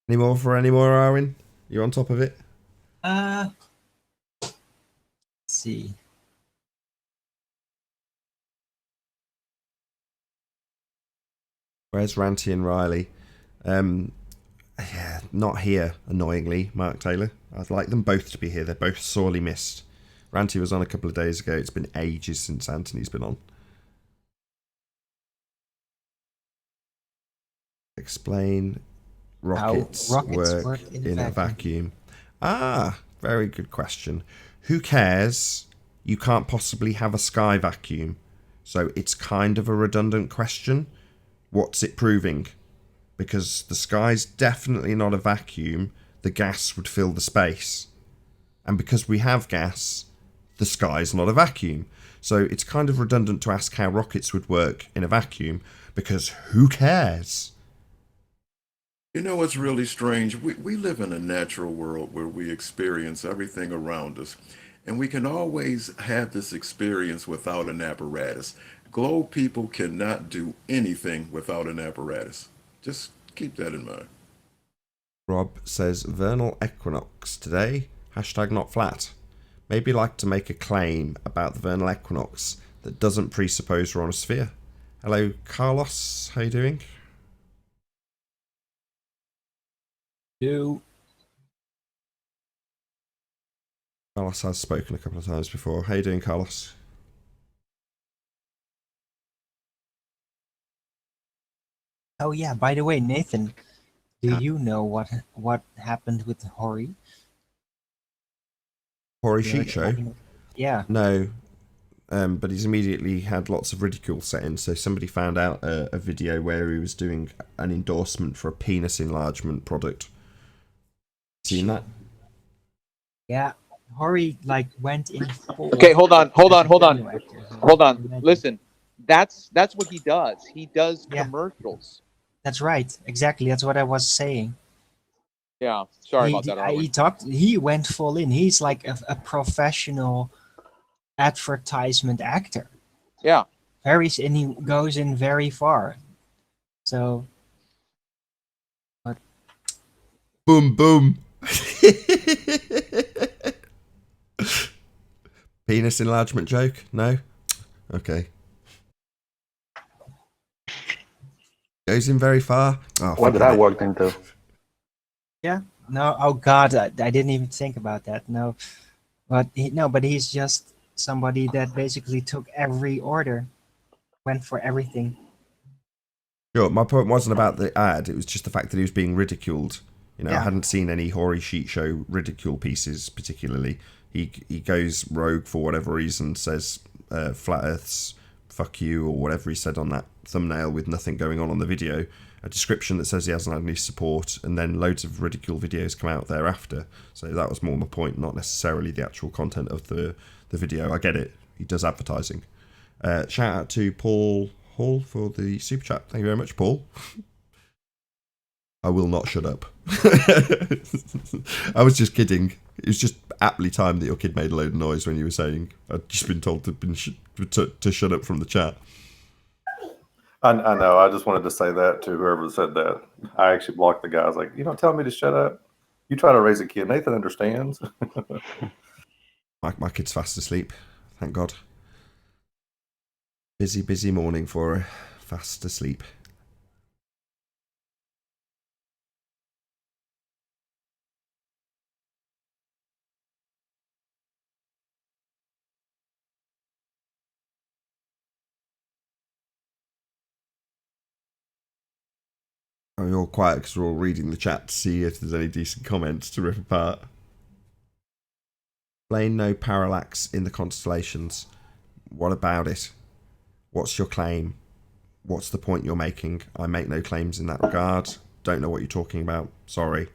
Any more, Arwen? You on top of it? Let's see. Where's Ranty and Riley? Yeah, not here, annoyingly, Mark Taylor. I'd like them both to be here. They're both sorely missed. Ranty was on a couple of days ago. It's been ages since Anthony's been on. Explain rockets work in a vacuum. Ah, very good question. Who cares? You can't possibly have a sky vacuum. So it's kind of a redundant question. What's it proving? Because the sky's definitely not a vacuum. The gas would fill the space. And because we have gas, the sky's not a vacuum. So it's kind of redundant to ask how rockets would work in a vacuum, because who cares? You know what's really strange? We live in a natural world where we experience everything around us, and we can always have this experience without an apparatus. Globe people cannot do anything without an apparatus. Just keep that in mind. Rob says vernal equinox today, hashtag not flat. Maybe like to make a claim about the vernal equinox that doesn't presuppose we're on a sphere. Hello, Carlos. How you doing? Do. Carlos has spoken a couple of times before. How you doing, Carlos? Oh yeah, by the way, Nathan, do you know what happened with Hori? Hori Sheet Show? Yeah. No, but he's immediately had lots of ridicule set in. So somebody found out a video where he was doing an endorsement for a penis enlargement product. Seen that? Yeah. Hori went in full. Okay, hold on. Listen, that's what he does. He does commercials. That's right. Exactly. That's what I was saying. Yeah. Sorry about that. He went full in. He's like a professional advertisement actor. Yeah. And he goes in very far. So. But... Boom, boom. Penis enlargement joke? No? Okay. Goes in very far. Oh, what did I walk into? Yeah. No. Oh God, I didn't even think about that. No. But he's just somebody that basically took every order, went for everything. Sure. My point wasn't about the ad. It was just the fact that he was being ridiculed. You know, Yeah. I hadn't seen any Hori Sheet Show ridicule pieces particularly. He goes rogue for whatever reason, says flat Earth's fuck you or whatever he said on that thumbnail with nothing going on the video. A description that says he hasn't had any support, and then loads of ridicule videos come out thereafter. So that was more my point, not necessarily the actual content of the video. I get it. He does advertising. Shout out to Paul Hall for the super chat. Thank you very much, Paul. I will not shut up. I was just kidding. It was just aptly timed that your kid made a load of noise when you were saying I'd just been told to shut up from the chat. I know. I just wanted to say that to whoever said that. I actually blocked the guy. I was like, you don't tell me to shut up. You try to raise a kid. Nathan understands. My kid's fast asleep. Thank God. Busy morning for her. Fast asleep. We're all quiet because we're all reading the chat to see if there's any decent comments to rip apart. Explain no parallax in the constellations. What about it? What's your claim? What's the point you're making? I make no claims in that regard. Don't know what you're talking about. Sorry.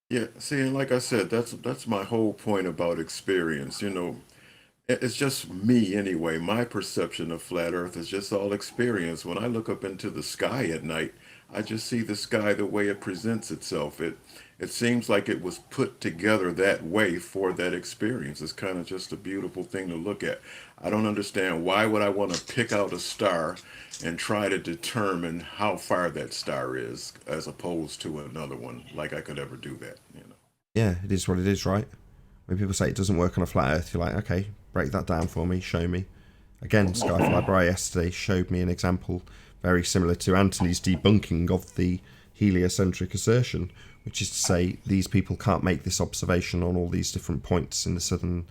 Yeah, see, and like I said, that's my whole point about experience. You know, it's just me anyway. My perception of flat Earth is just all experience. When I look up into the sky at night, I just see the sky the way it presents itself. It seems like it was put together that way for that experience. It's kind of just a beautiful thing to look at. I don't understand why would I want to pick out a star and try to determine how far that star is as opposed to another one. Like I could ever do that, you know. Yeah, it is what it is, right? When people say it doesn't work on a flat Earth, you're like, okay, break that down for me, show me. Again, Skyfly Bry yesterday showed me an example very similar to Anthony's debunking of the heliocentric assertion, which is to say these people can't make this observation on all these different points in the southern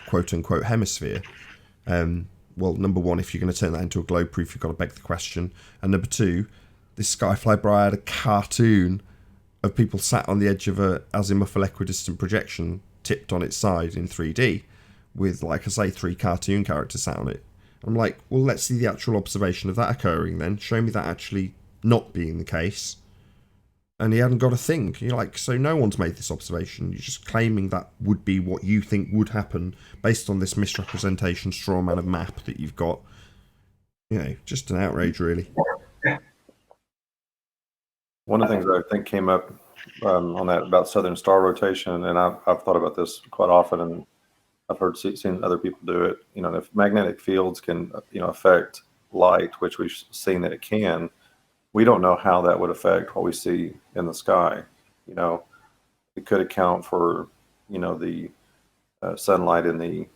quote-unquote hemisphere. Well, number one, if you're going to turn that into a globe proof, you've got to beg the question. And number two, this Skyfly Bry had a cartoon of people sat on the edge of a azimuthal equidistant projection tipped on its side in 3D with, like I say, 3 cartoon characters sat on it. I'm like, well, let's see the actual observation of that occurring then. Show me that actually not being the case. and he hadn't got a thing. You're like, so no one's made this observation. You're just claiming that would be what you think would happen based on this misrepresentation straw man of map that you've got. You know, just an outrage, really. One of the things that I think came up on that about southern star rotation, and I've thought about this quite often, and I've seen other people do it. You know, if magnetic fields can, affect light, which we've seen that it can, we don't know how that would affect what we see in the sky. You know, it could account for, the sunlight in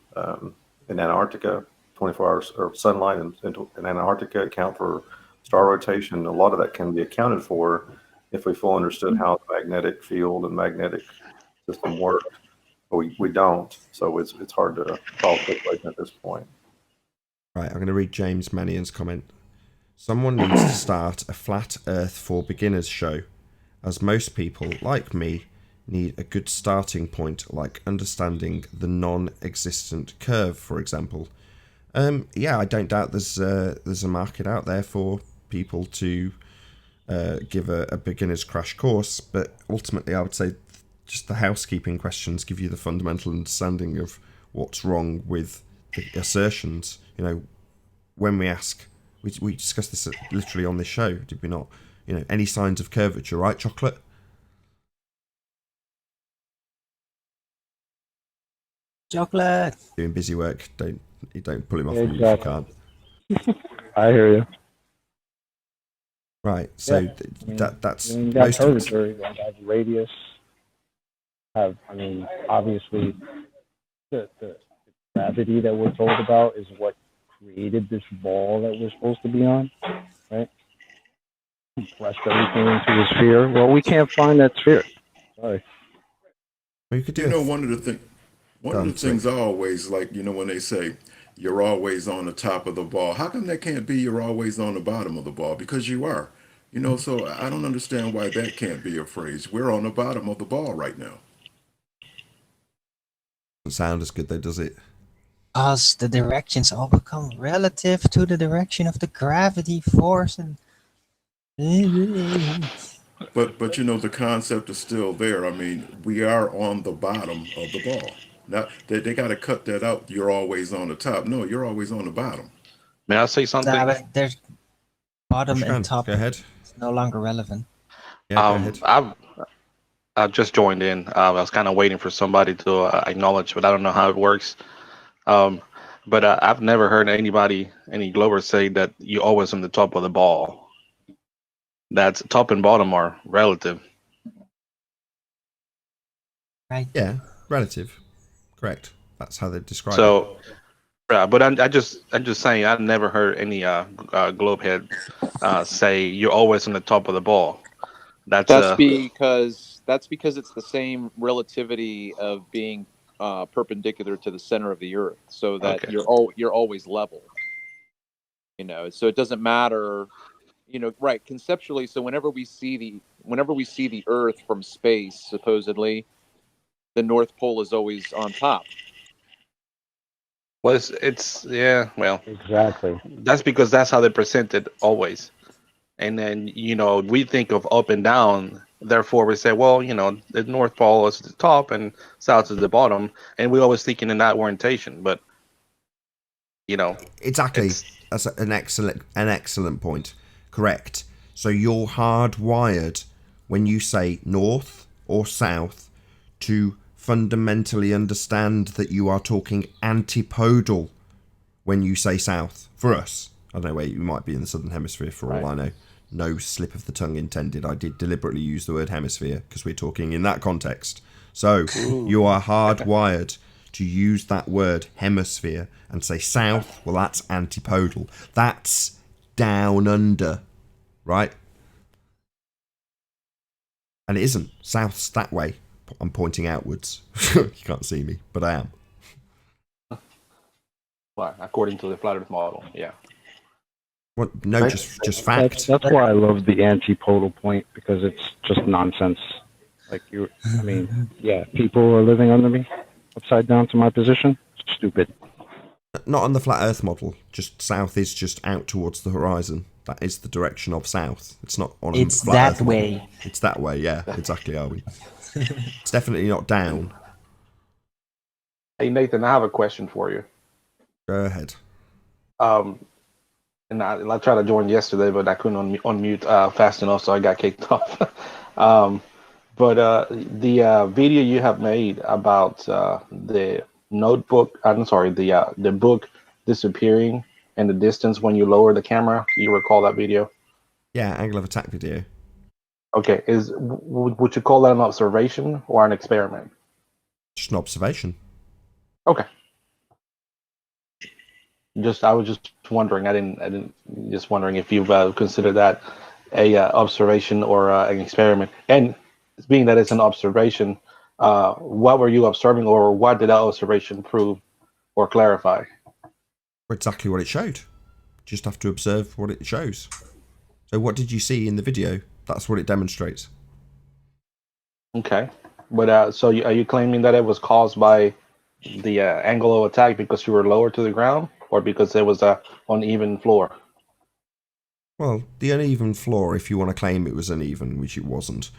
Antarctica, 24 hours of sunlight in Antarctica account for star rotation. A lot of that can be accounted for if we fully understood how the magnetic field and magnetic system work. But we don't, so it's hard to call speculation at this point. Right, I'm going to read James Mannion's comment. Someone needs to start a Flat Earth for Beginners show, as most people, like me, need a good starting point, like understanding the non-existent curve, for example. Yeah, I don't doubt there's a market out there for people to give a beginner's crash course, but ultimately I would say just the housekeeping questions give you the fundamental understanding of what's wrong with the assertions. You know, when we ask, we discussed this literally on this show, did we not? You know, any signs of curvature, right, Chocolate? Chocolate. Doing busy work, don't pull him off if you can't. I hear you. Right, so Yeah. that's You got most of it. curvature, you have radius. Obviously, the gravity that we're told about is what created this ball that we're supposed to be on, right? Compressed everything into a sphere. Well, we can't find that sphere. Sorry. Well, you could do One of the things I always like, when they say you're always on the top of the ball, how come that can't be you're always on the bottom of the ball? Because you are. So I don't understand why that can't be a phrase. We're on the bottom of the ball right now. Doesn't sound as good though, does it? Because the directions all become relative to the direction of the gravity force and But the concept is still there. I mean, we are on the bottom of the ball. Now they got to cut that out. You're always on the top. No, you're always on the bottom. May I say something? Nah, but there's bottom and top. Go ahead. It's no longer relevant. Yeah, go ahead. I've just joined in. I was kind of waiting for somebody to acknowledge, but I don't know how it works. But I've never heard any Glober say that you're always on the top of the ball. That's top and bottom are relative. Right. Yeah, relative. Correct. That's how they describe it. So, yeah, but I'm just saying I've never heard any globehead say you're always on the top of the ball. That's because it's the same relativity of being perpendicular to the center of the Earth, so that you're always level. So it doesn't matter. Right, conceptually. So whenever we see the Earth from space, supposedly, the North Pole is always on top. Well, it's well, exactly. That's because that's how they present it always. And then we think of up and down. Therefore, we say, well, the North Pole is the top and South is the bottom, and we always thinking in that orientation. But exactly. That's an excellent point. Correct. So you're hardwired when you say north or south to fundamentally understand that you are talking antipodal when you say south. For us, I don't know where you might be in the southern hemisphere. For all I know, no slip of the tongue intended. I did deliberately use the word hemisphere because we're talking in that context. So you are hardwired to use that word hemisphere and say south. Well, that's antipodal. That's down under, right? And it isn't. South's that way. I'm pointing outwards. You can't see me, but I am. Well, according to the flat Earth model, yeah. Well, no, just fact. That's why I love the antipodal point, because it's just nonsense. Like people are living under me, upside down to my position. Stupid. Not on the flat Earth model. Just south is just out towards the horizon. That is the direction of south. It's not on It's a flat that Earth model. way. It's that way, yeah, exactly, Arwin. It's definitely not down. Hey Nathan, I have a question for you. Go ahead. And I tried to join yesterday, but I couldn't unmute fast enough, so I got kicked off. But the video you have made about the notebook, I'm sorry, the book disappearing in the distance when you lower the camera, you recall that video? Yeah, angle of attack video. Okay, would you call that an observation or an experiment? Just an observation. Okay. I was just wondering. I didn't. Just wondering if you've considered that a observation or an experiment. And being that it's an observation, what were you observing, or what did that observation prove or clarify? Exactly what it showed. Just have to observe what it shows. So what did you see in the video? That's what it demonstrates. Okay, but so are you claiming that it was caused by the angle of attack because you were lower to the ground, or because there was a uneven floor? Well, the uneven floor, if you want to claim it was uneven, which it wasn't,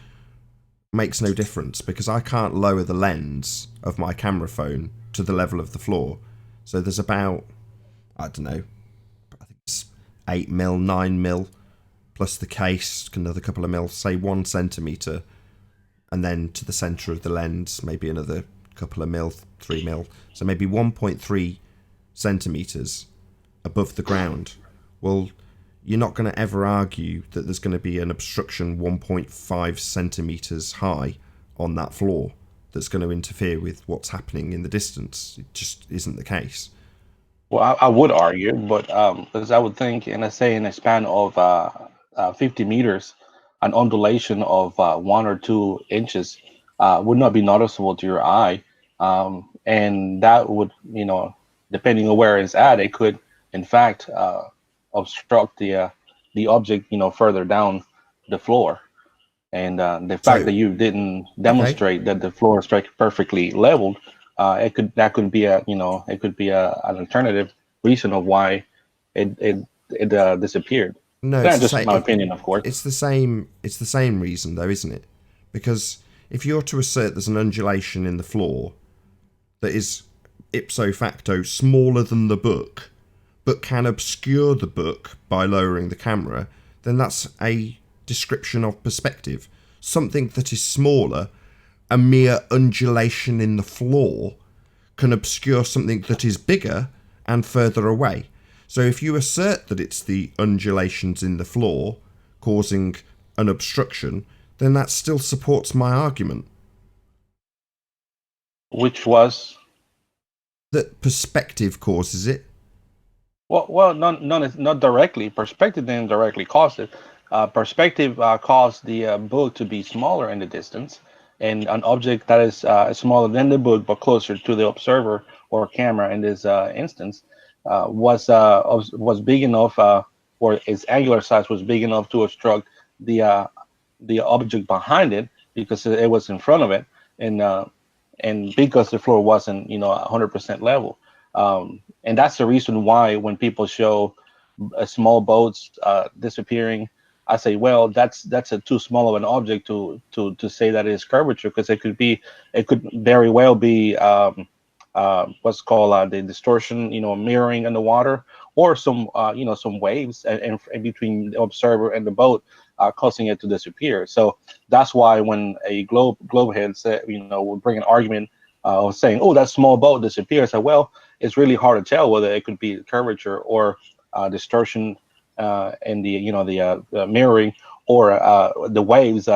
makes no difference because I can't lower the lens of my camera phone to the level of the floor. So there's about, I don't know, I think it's 8mm, 9mm, plus the case, another couple of mil, say 1 centimetre, and then to the centre of the lens, maybe another couple of mil, 3mm. So maybe 1.3 centimetres above the ground. Well, you're not going to ever argue that there's going to be an obstruction 1.5 centimetres high on that floor that's going to interfere with what's happening in the distance. It just isn't the case. Well, I would argue, but because I would think, in a span of 50 meters, an undulation of 1 or 2 inches would not be noticeable to your eye, and that would, depending on where it's at, it could, in fact, obstruct the object, further down the floor. And the fact that you didn't demonstrate that the floor is perfectly leveled, that could be an alternative reason of why it disappeared. No, That's just my opinion, of course. It's the same reason though, isn't it? Because if you're to assert there's an undulation in the floor that is ipso facto smaller than the book, but can obscure the book by lowering the camera, then that's a description of perspective. Something that is smaller, a mere undulation in the floor, can obscure something that is bigger and further away. So if you assert that it's the undulations in the floor causing an obstruction, then that still supports my argument. Which was? That perspective causes it. Well, not directly. Perspective didn't directly cause it. Perspective caused the book to be smaller in the distance, and an object that is smaller than the book but closer to the observer or camera in this instance was big enough, or its angular size was big enough to obstruct the object behind it because it was in front of it, and because the floor wasn't 100% level. And that's the reason why when people show small boats disappearing, I say, well, that's a too small of an object to say that it is curvature, because it could very well be what's called the distortion, mirroring in the water, or some waves in between the observer and the boat, causing it to disappear. So that's why when a globe head said, would bring an argument of saying, oh, that small boat disappears, well, it's really hard to tell whether it could be curvature or distortion in the mirroring, or the waves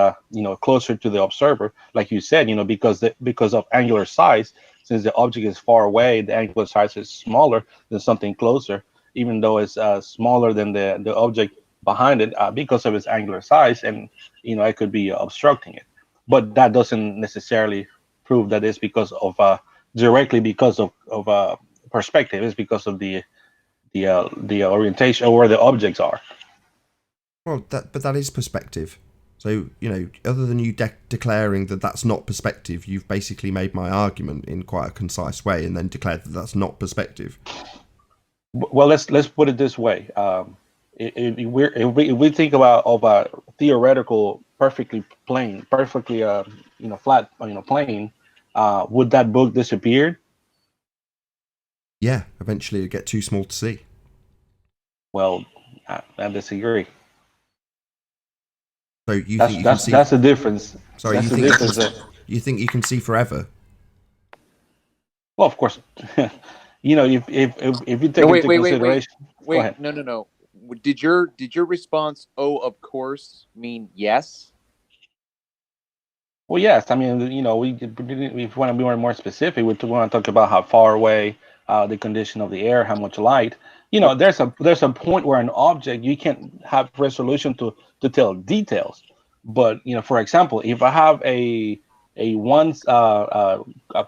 closer to the observer, like you said, because of angular size. Since the object is far away, the angular size is smaller than something closer, even though it's smaller than the object behind it, because of its angular size, and it could be obstructing it. But that doesn't necessarily prove that it's because of directly because of perspective. It's because of the orientation, or where the objects are. Well, but that is perspective. So, other than you declaring that that's not perspective, you've basically made my argument in quite a concise way and then declared that that's not perspective. Well, let's put it this way. if we think about of a theoretical, perfectly plain, perfectly flat plane, would that book disappear? Yeah, eventually it'd get too small to see. Well, I disagree. So you think you can see? That's the difference. Sorry, That's you the think difference. you think you can see forever? Well, of course, if you take No, into consideration, go ahead. No. Did your response? Oh, of course, mean yes? Well, yes. I mean, if we want to be more specific, we want to talk about how far away, the condition of the air, how much light. There's a point where an object you can't have resolution to tell details. But for example, if I have a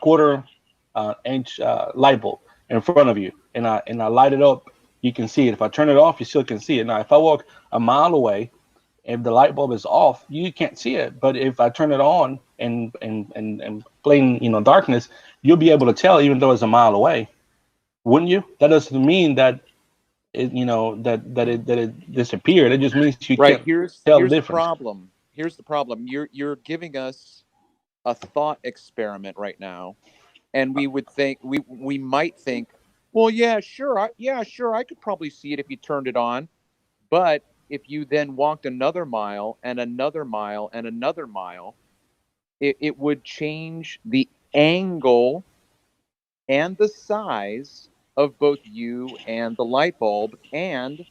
quarter inch light bulb in front of you, and I light it up, you can see it. If I turn it off, you still can see it. Now, if I walk a mile away, if the light bulb is off, you can't see it. But if I turn it on and plain darkness, you'll be able to tell even though it's a mile away, wouldn't you? That doesn't mean that it disappeared. It just means you Right. can't Here's tell the here's the difference. problem. Here's the problem. You're giving us a thought experiment right now, and we might think, well, yeah, sure, I could probably see it if you turned it on. But if you then walked another mile and another mile and another mile, it would change the angle and the size of both you and the light bulb, and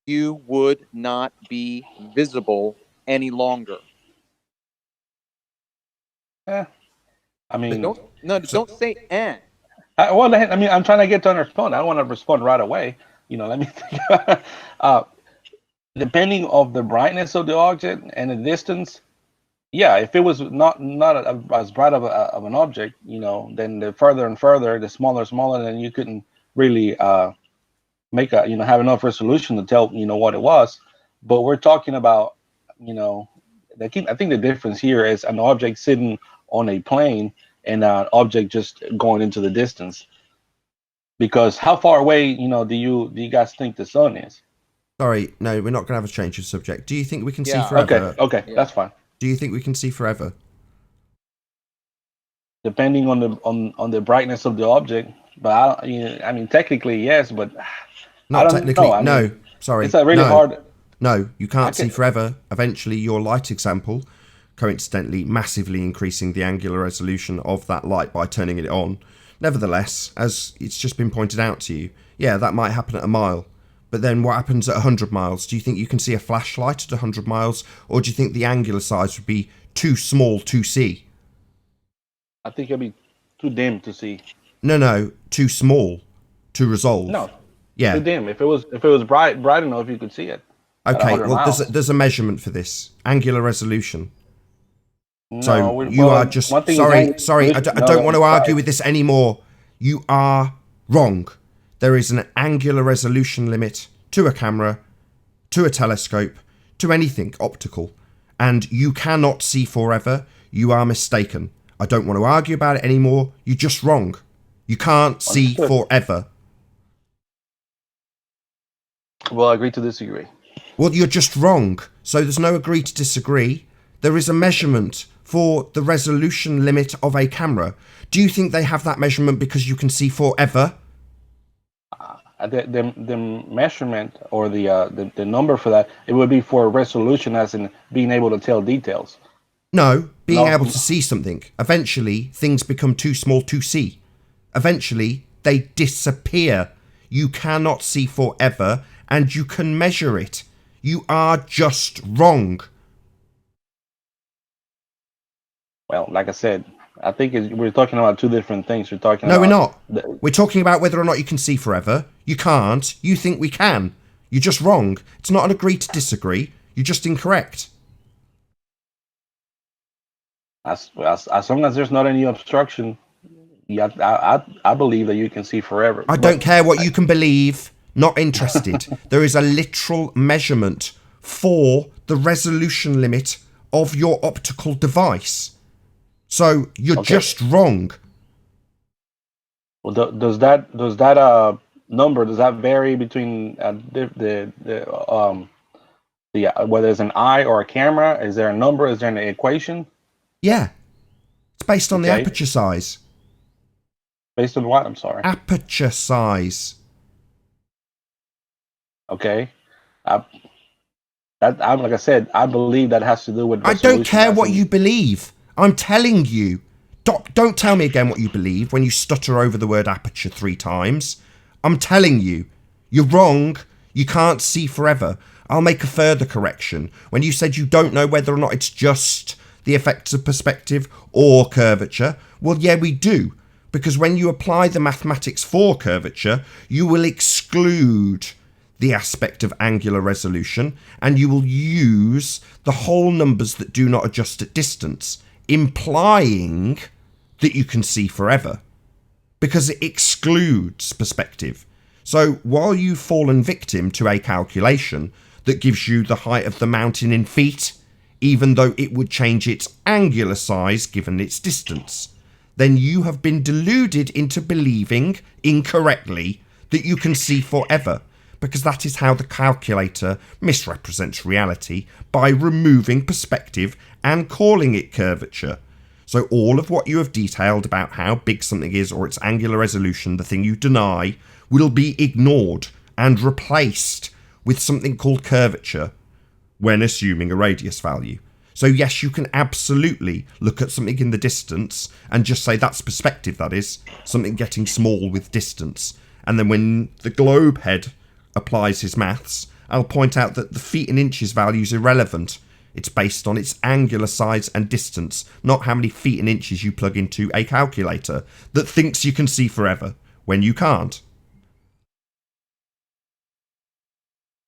you would not be visible any longer. I mean, Don't say eh. I'm trying to get to respond. I don't want to respond right away. Let me think. uh, Depending of the brightness of the object and the distance, yeah, if it was not as bright of an object, then the further and further, the smaller, then you couldn't really make have enough resolution to tell what it was. But we're talking about I think the difference here is an object sitting on a plane and an object just going into the distance. Because how far away do you guys think the sun is? Sorry, no, we're not going to have a change of subject. Do you think we can see Yeah. forever? Okay, that's fine. Do you think we can see forever? Depending on the brightness of the object, but I mean technically yes, but Not I don't technically. know. No, sorry. It's a really no. hard. No, you can't see forever. Eventually, your light example, coincidentally massively increasing the angular resolution of that light by turning it on. Nevertheless, as it's just been pointed out to you, yeah, that might happen at a mile. But then what happens at 100 miles? Do you think you can see a flashlight at 100 miles? Or do you think the angular size would be too small to see? I think it'd be too dim to see. No, too small to resolve. No, yeah, too dim. If it was bright enough, you could see it. Okay, well, there's a measurement for this. Angular resolution. No, so you are just... Sorry, I don't want to argue with this anymore. You are wrong. There is an angular resolution limit to a camera, to a telescope, to anything optical. And you cannot see forever. You are mistaken. I don't want to argue about it anymore. You're just wrong. You can't see forever. Well, I agree to disagree. Well, you're just wrong. So there's no agree to disagree. There is a measurement for the resolution limit of a camera. Do you think they have that measurement because you can see forever? The measurement or the number for that, it would be for resolution, as in being able to tell details. No, being able to see something. Eventually, things become too small to see. Eventually, they disappear. You cannot see forever, and you can measure it. You are just wrong. Well, like I said, I think we're talking about two different things. No, we're not. We're talking about whether or not you can see forever. You can't. You think we can. You're just wrong. It's not an agree to disagree. You're just incorrect. As long as there's not any obstruction, I believe that you can see forever. I don't care what you can believe. Not interested. There is a literal measurement for the resolution limit of your optical device. So you're just wrong. Well, does that number, does that vary between whether it's an eye or a camera? Is there a number? Is there an equation? Yeah. It's based on the Okay. aperture size. Based on what? I'm sorry. Aperture size. Okay. Like I said, I believe that has to do with I resolution. don't care what you believe. I'm telling you. Don't tell me again what you believe when you stutter over the word aperture 3 times. I'm telling you. You're wrong. You can't see forever. I'll make a further correction. When you said you don't know whether or not it's just the effects of perspective or curvature, well, yeah, we do. Because when you apply the mathematics for curvature, you will exclude the aspect of angular resolution, and you will use the whole numbers that do not adjust at distance, implying that you can see forever, because it excludes perspective. So while you've fallen victim to a calculation that gives you the height of the mountain in feet, even though it would change its angular size given its distance, then you have been deluded into believing incorrectly that you can see forever, because that is how the calculator misrepresents reality, by removing perspective and calling it curvature. So all of what you have detailed about how big something is or its angular resolution, the thing you deny, will be ignored and replaced with something called curvature when assuming a radius value. So yes, you can absolutely look at something in the distance and just say that's perspective, that is, something getting small with distance. And then when the globe head applies his maths, I'll point out that the feet and inches value is irrelevant. It's based on its angular size and distance, not how many feet and inches you plug into a calculator that thinks you can see forever when you can't.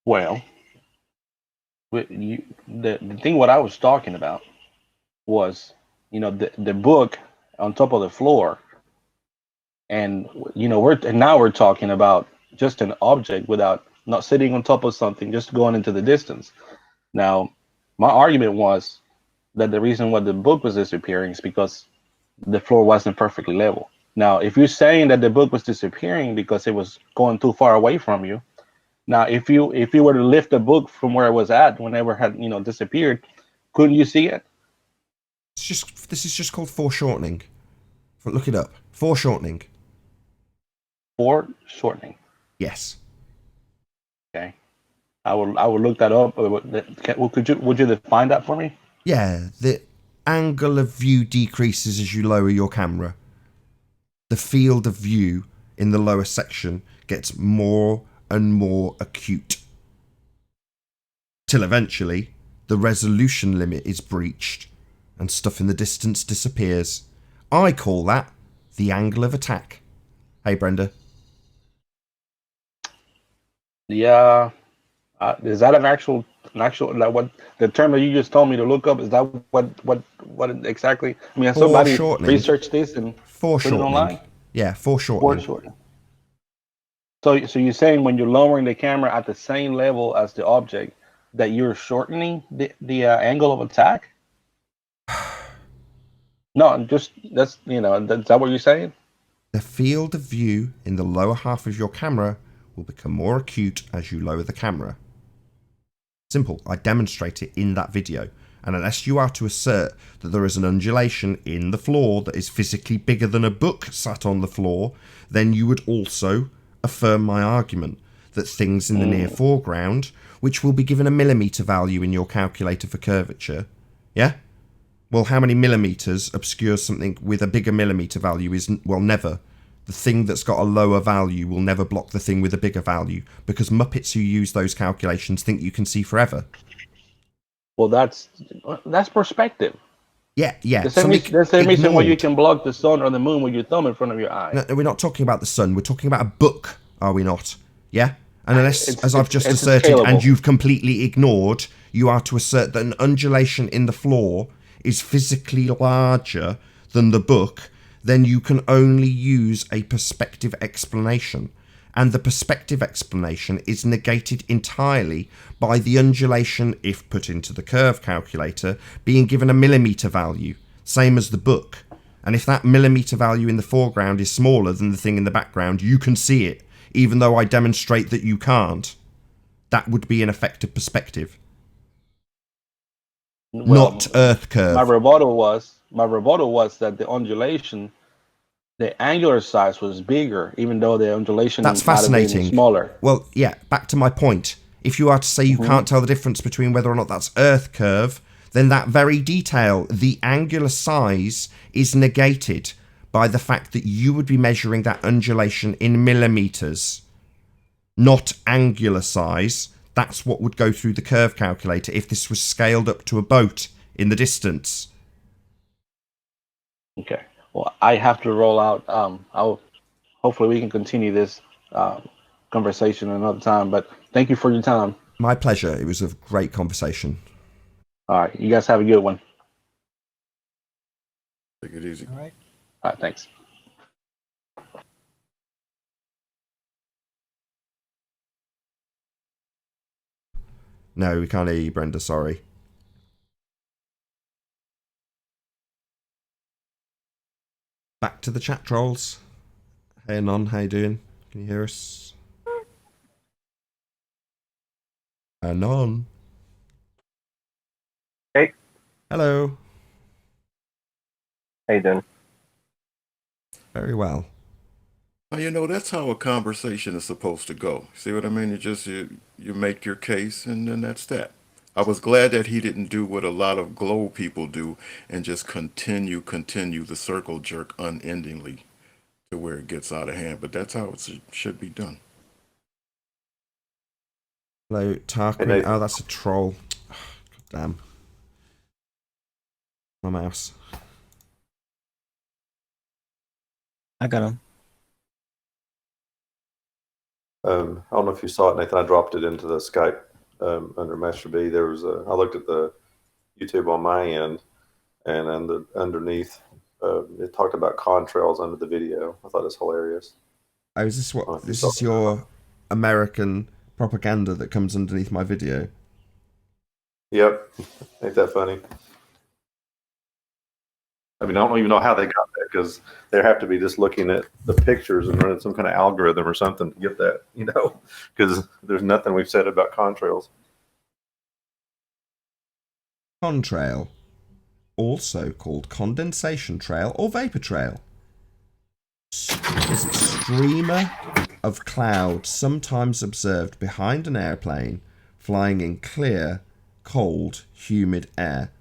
Well, the thing what I was talking about was, the book on top of the floor, and now we're talking about just an object without not sitting on top of something, just going into the distance. Now, my argument was that the reason why the book was disappearing is because the floor wasn't perfectly level. Now, if you're saying that the book was disappearing because it was going too far away from you, now if you were to lift the book from where it was at whenever it had disappeared, couldn't you see it? This is just called foreshortening. Look it up. Foreshortening. Foreshortening. Yes. Okay. I will look that up. Would you define that for me? Yeah, the angle of view decreases as you lower your camera. The field of view in the lower section gets more and more acute, till eventually the resolution limit is breached and stuff in the distance disappears. I call that the angle of attack. Hey, Brenda. Yeah. Is that an actual like what the term that you just told me to look up? Is that what exactly? I mean, has somebody researched this and put it online? Yeah, foreshortening. Foreshortening. So you're saying when you're lowering the camera at the same level as the object, that you're shortening the angle of attack? No, is that what you're saying? The field of view in the lower half of your camera will become more acute as you lower the camera. Simple. I demonstrate it in that video. And unless you are to assert that there is an undulation in the floor that is physically bigger than a book sat on the floor, then you would also affirm my argument that things in the near foreground, which will be given a millimetre value in your calculator for curvature, yeah? Well, how many millimetres obscures something with a bigger millimetre value isn't? Well, never. The thing that's got a lower value will never block the thing with a bigger value, because Muppets who use those calculations think you can see forever. Well, that's perspective. Yeah. The same reason why you can block the sun or the moon with your thumb in front of your eye. No, we're not talking about the sun. We're talking about a book, are we not? Yeah? And unless, as I've just asserted, and you've completely ignored, you are to assert that an undulation in the floor is physically larger than the book, then you can only use a perspective explanation. And the perspective explanation is negated entirely by the undulation, if put into the curve calculator, being given a millimetre value, same as the book. And if that millimetre value in the foreground is smaller than the thing in the background, you can see it. even though I demonstrate that you can't. That would be an effective perspective. Well, Not Earth curve. my rebuttal was that the undulation, the angular size was bigger, even though the undulation That's might have been fascinating. smaller. Well, yeah, back to my point. If you are to say you can't tell the difference between whether or not that's Earth curve, then that very detail, the angular size, is negated by the fact that you would be measuring that undulation in millimeters, not angular size. That's what would go through the curve calculator if this was scaled up to a boat in the distance. Okay. Well, I have to roll out. Hopefully we can continue this conversation another time. But thank you for your time. My pleasure. It was a great conversation. All right. You guys have a good one. Take it easy. All right. All right. Thanks. No, we can't hear you, Brenda. Sorry. Back to the chat trolls. Hey, Anon, how you doing? Can you hear us? Anon. Hey. Hello. How you doing? Very well. Well, you know, that's how a conversation is supposed to go. See what I mean? You make your case, and then that's that. I was glad that he didn't do what a lot of Glow people do and just continue the circle jerk unendingly to where it gets out of hand. But that's how it should be done. Hello, Tarquin. Oh, that's a troll. God damn. My mouse. I got him. I don't know if you saw it, Nathan. I dropped it into the Skype under Master B. There was I looked at the YouTube on my end, and underneath it talked about contrails under the video. I thought it was hilarious. Oh, is this what? This is your American propaganda that comes underneath my video? Yep. Ain't that funny? I mean, I don't even know how they got that, because they have to be just looking at the pictures and running some kind of algorithm or something to get that, because there's nothing we've said about contrails. Contrail, also called condensation trail or vapor trail, is a streamer of cloud sometimes observed behind an airplane flying in clear, cold, humid air.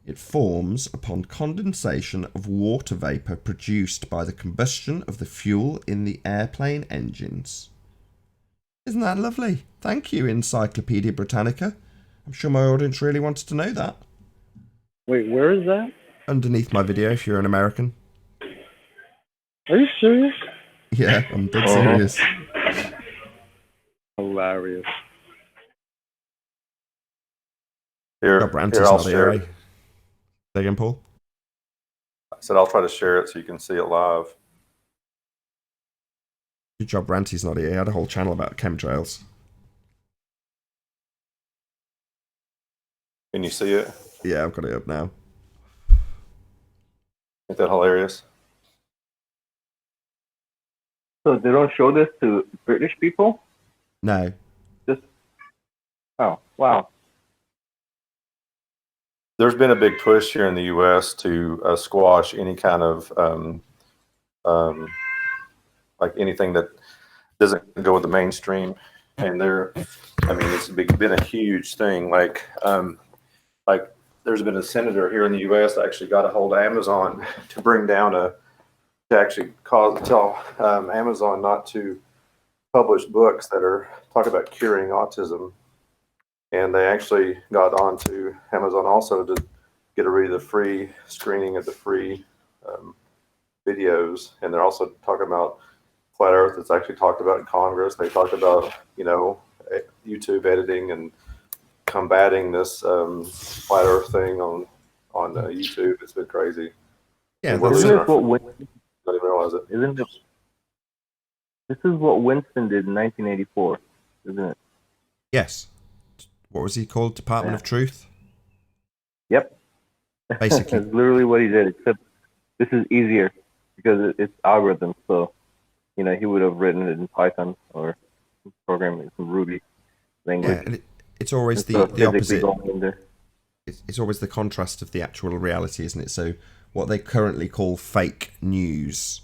It forms upon condensation of water vapour produced by the combustion of the fuel in the airplane engines. Isn't that lovely? Thank you, Encyclopedia Britannica. I'm sure my audience really wanted to know that. Wait, where is that? Underneath my video, if you're an American. Are you serious? Yeah, I'm dead serious. Hilarious. Here, I'll share it. Say again, Paul? I said I'll try to share it so you can see it live. Good job, Ranty's not here. He had a whole channel about chemtrails. Can you see it? Yeah, I've got it up now. Ain't that hilarious? So they don't show this to British people? No. Oh, wow. There's been a big push here in the U.S. to squash any kind of like anything that doesn't go with the mainstream, and it's been a huge thing. Like there's been a senator here in the U.S. that actually got a hold of Amazon to bring down to actually tell Amazon not to publish books that are talk about curing autism. And they actually got on to Amazon also to get rid of the free screening of the free videos. And they're also talking about Flat Earth. It's actually talked about in Congress. They talked about, YouTube editing and combating this Flat Earth thing on YouTube. It's been crazy. Yeah, isn't this what Winston, not even realize it. Isn't it? This is what Winston did in 1984, isn't it? Yes. What was he called? Department of Truth? Yep. Basically. That's literally what he did, except this is easier because it's algorithms. So he would have written it in Python or programming some Ruby language. Yeah, and it's always instead of the physically opposite. going in there. It's always the contrast of the actual reality, isn't it? So what they currently call fake news,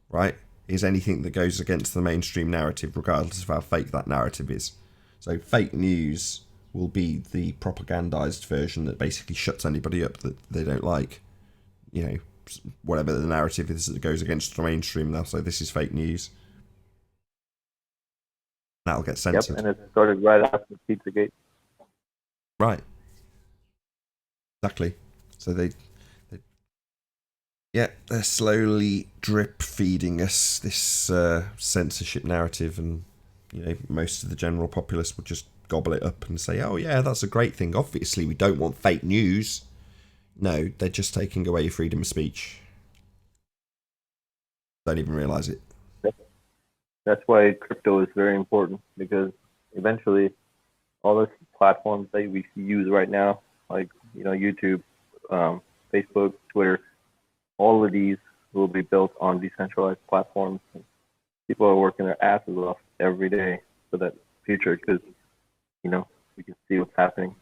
right, is anything that goes against the mainstream narrative, regardless of how fake that narrative is. So fake news will be the propagandized version that basically shuts anybody up that they don't like. Whatever the narrative is that goes against the mainstream, they'll say this is fake news. That'll get censored. Yep, and it started right after Pizzagate. Right. Exactly. So they're slowly drip feeding us this censorship narrative, and most of the general populace will just gobble it up and say, "Oh yeah, that's a great thing. Obviously, we don't want fake news." No, they're just taking away your freedom of speech. Don't even realize it. That's why crypto is very important, because eventually all the platforms that we use right now, like YouTube, Facebook, Twitter, all of these will be built on decentralized platforms. People are working their asses off every day for that future, because we can see what's happening.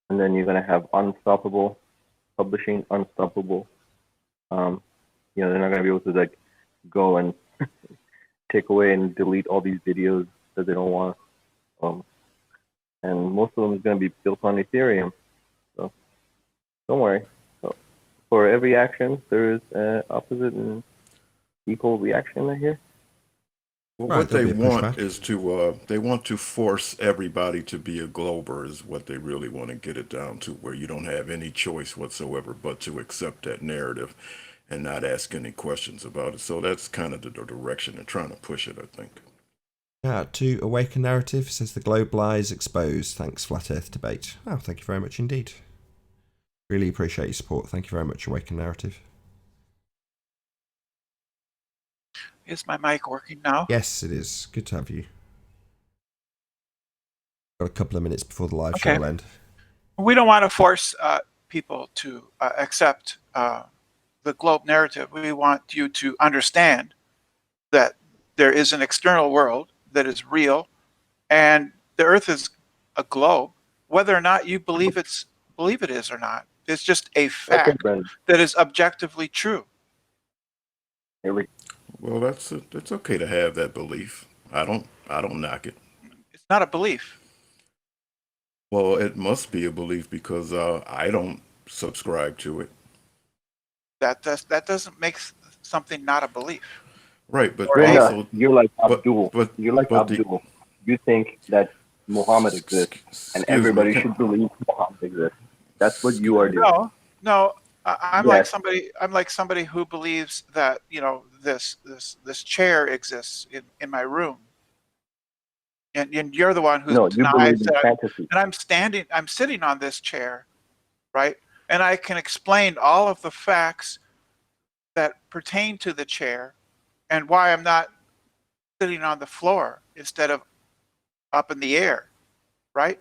And then you're going to have unstoppable publishing, unstoppable. They're not going to be able to go and take away and delete all these videos that they don't want. And most of them is going to be built on Ethereum. So don't worry. So for every action, there is an opposite and equal reaction right here. Well, Right, what they there'll be a want pushback. is they want to force everybody to be a glober is what they really want to get it down to, where you don't have any choice whatsoever but to accept that narrative and not ask any questions about it. So that's kind of the direction they're trying to push it, I think. To Awaken Narrative says the globe lies exposed. Thanks, Flat Earth Debate. Oh, thank you very much indeed. Really appreciate your support. Thank you very much, Awaken Narrative. Is my mic working now? Yes, it is. Good to have you. Got a couple of minutes before the live Okay. show will end. We don't want to force people to accept the globe narrative. We want you to understand that there is an external world that is real, and the Earth is a globe. Whether or not you believe it is or not, it's just a fact that is objectively true. Well, it's okay to have that belief. I don't knock it. It's not a belief. Well, it must be a belief because I don't subscribe to it. That doesn't make something not a belief. Right, but Brenda, also you're like Abdul. but You're like Abdul. You think that Muhammad exists, and everybody should believe Muhammad exists. That's what you are doing. No. I'm Yes. like somebody who believes that this chair exists in my room, and you're the one who No, you denies believe in that. fantasy. And I'm sitting on this chair, right? And I can explain all of the facts that pertain to the chair, and why I'm not sitting on the floor instead of up in the air, right?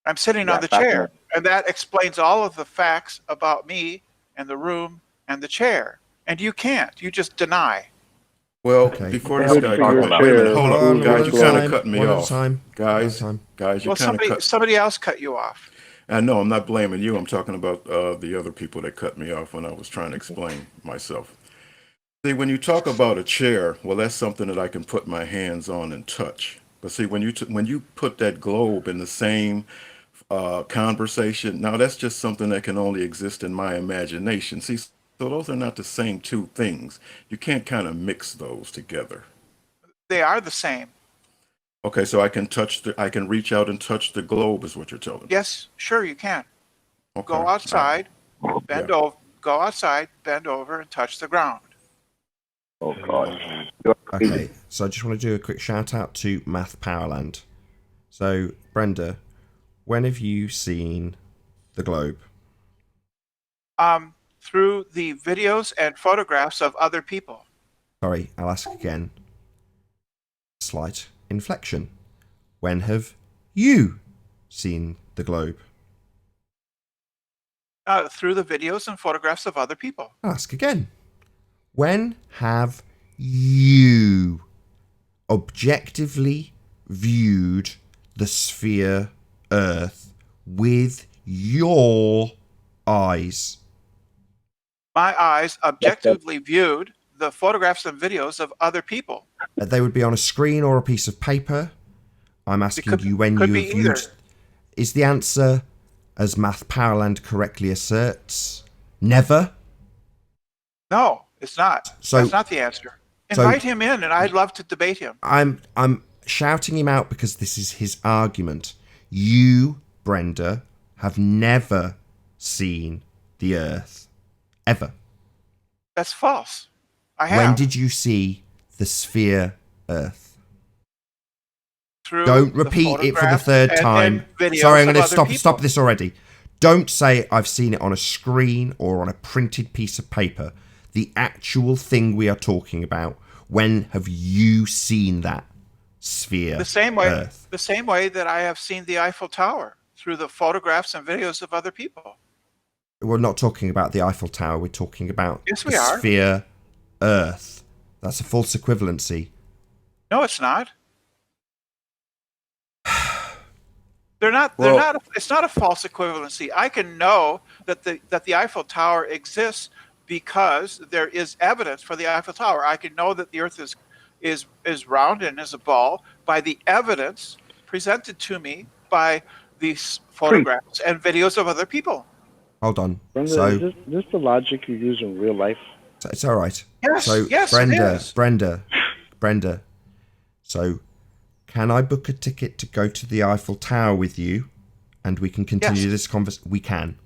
I'm sitting on the chair, and that explains all of the facts about me and the room and the chair. And you can't. You just deny. Well, Okay. before this guy, wait a minute, hold on, guys, you kind of cut me off. Guys, you kind of cut. Somebody else cut you off. I know, I'm not blaming you. I'm talking about the other people that cut me off when I was trying to explain myself. See, when you talk about a chair, well, that's something that I can put my hands on and touch. But see, when you put that globe in the same conversation, now that's just something that can only exist in my imagination. See, so those are not the same two things. You can't kind of mix those together. They are the same. Okay, so I can reach out and touch the globe, is what you're telling me. Yes, sure you can. Okay. Go outside, bend over, and touch the ground. Oh God. Okay, so I just want to do a quick shout out to Math Powerland. So, Brenda, when have you seen the globe? Through the videos and photographs of other people. Sorry, I'll ask again. Slight inflection. When have you seen the globe? Through the videos and photographs of other people. I'll ask again. When have you objectively viewed the sphere Earth with your eyes? My eyes objectively viewed the photographs and videos of other people. They would be on a screen or a piece of paper. I'm asking you when could you be have viewed. either. Is the answer, as Math Powerland correctly asserts, never? No, it's not. So- That's not the answer. Invite him in, and I'd love to debate him. I'm shouting him out because this is his argument. You, Brenda, have never seen the Earth. Ever. That's false. I have. When did you see the sphere Earth? Through Don't the repeat it for the photographs third and time. videos Sorry, I'm of going to other stop people. this already. Don't say I've seen it on a screen or on a printed piece of paper. The actual thing we are talking about. When have you seen that sphere? The same way. Earth? The same way that I have seen the Eiffel Tower through the photographs and videos of other people. We're not talking about the Eiffel Tower. We're talking about Yes, the we are. sphere Earth. That's a false equivalency. No, it's not. They're not. Well- They're not. It's not a false equivalency. I can know that the Eiffel Tower exists because there is evidence for the Eiffel Tower. I can know that the Earth is round and is a ball by the evidence presented to me by these photographs and videos of other people. Hold on. Brenda, So is this the logic you use in real life? it's all right. Yes, So yes, it Brenda. So can I book a ticket to go to the Eiffel Tower with you, and we can continue Yes. this conversation? We can.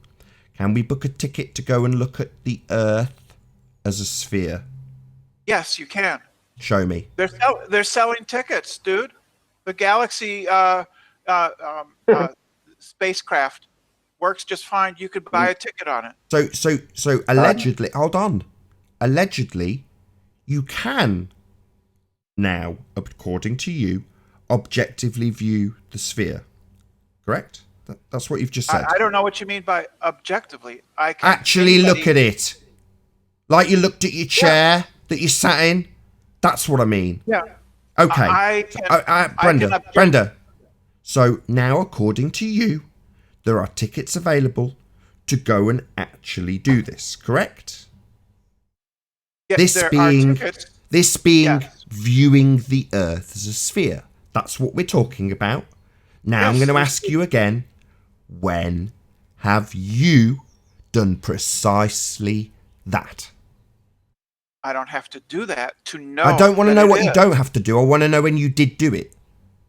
Can we book a ticket to go and look at the Earth as a sphere? Yes, you can. Show me. They're selling tickets, dude. The Galaxy spacecraft works just fine. You could buy a ticket on it. So allegedly, hold on. Allegedly, you can now, according to you, objectively view the sphere. Correct? That's what you've just said. I don't know what you mean by objectively. I can Actually look at it. Like you looked at your chair that you sat in. That's what I mean. Yeah. Okay. Brenda. Brenda. So now, according to you, there are tickets available to go and actually do this, correct? Yeah, This there being are tickets. Yes. Viewing the Earth as a sphere. That's what we're talking about. Now I'm Yes. going to ask you again, when have you done precisely that? I don't have to do that to know. I don't want to that know it what you is. don't have to do. I want to know when you did do it.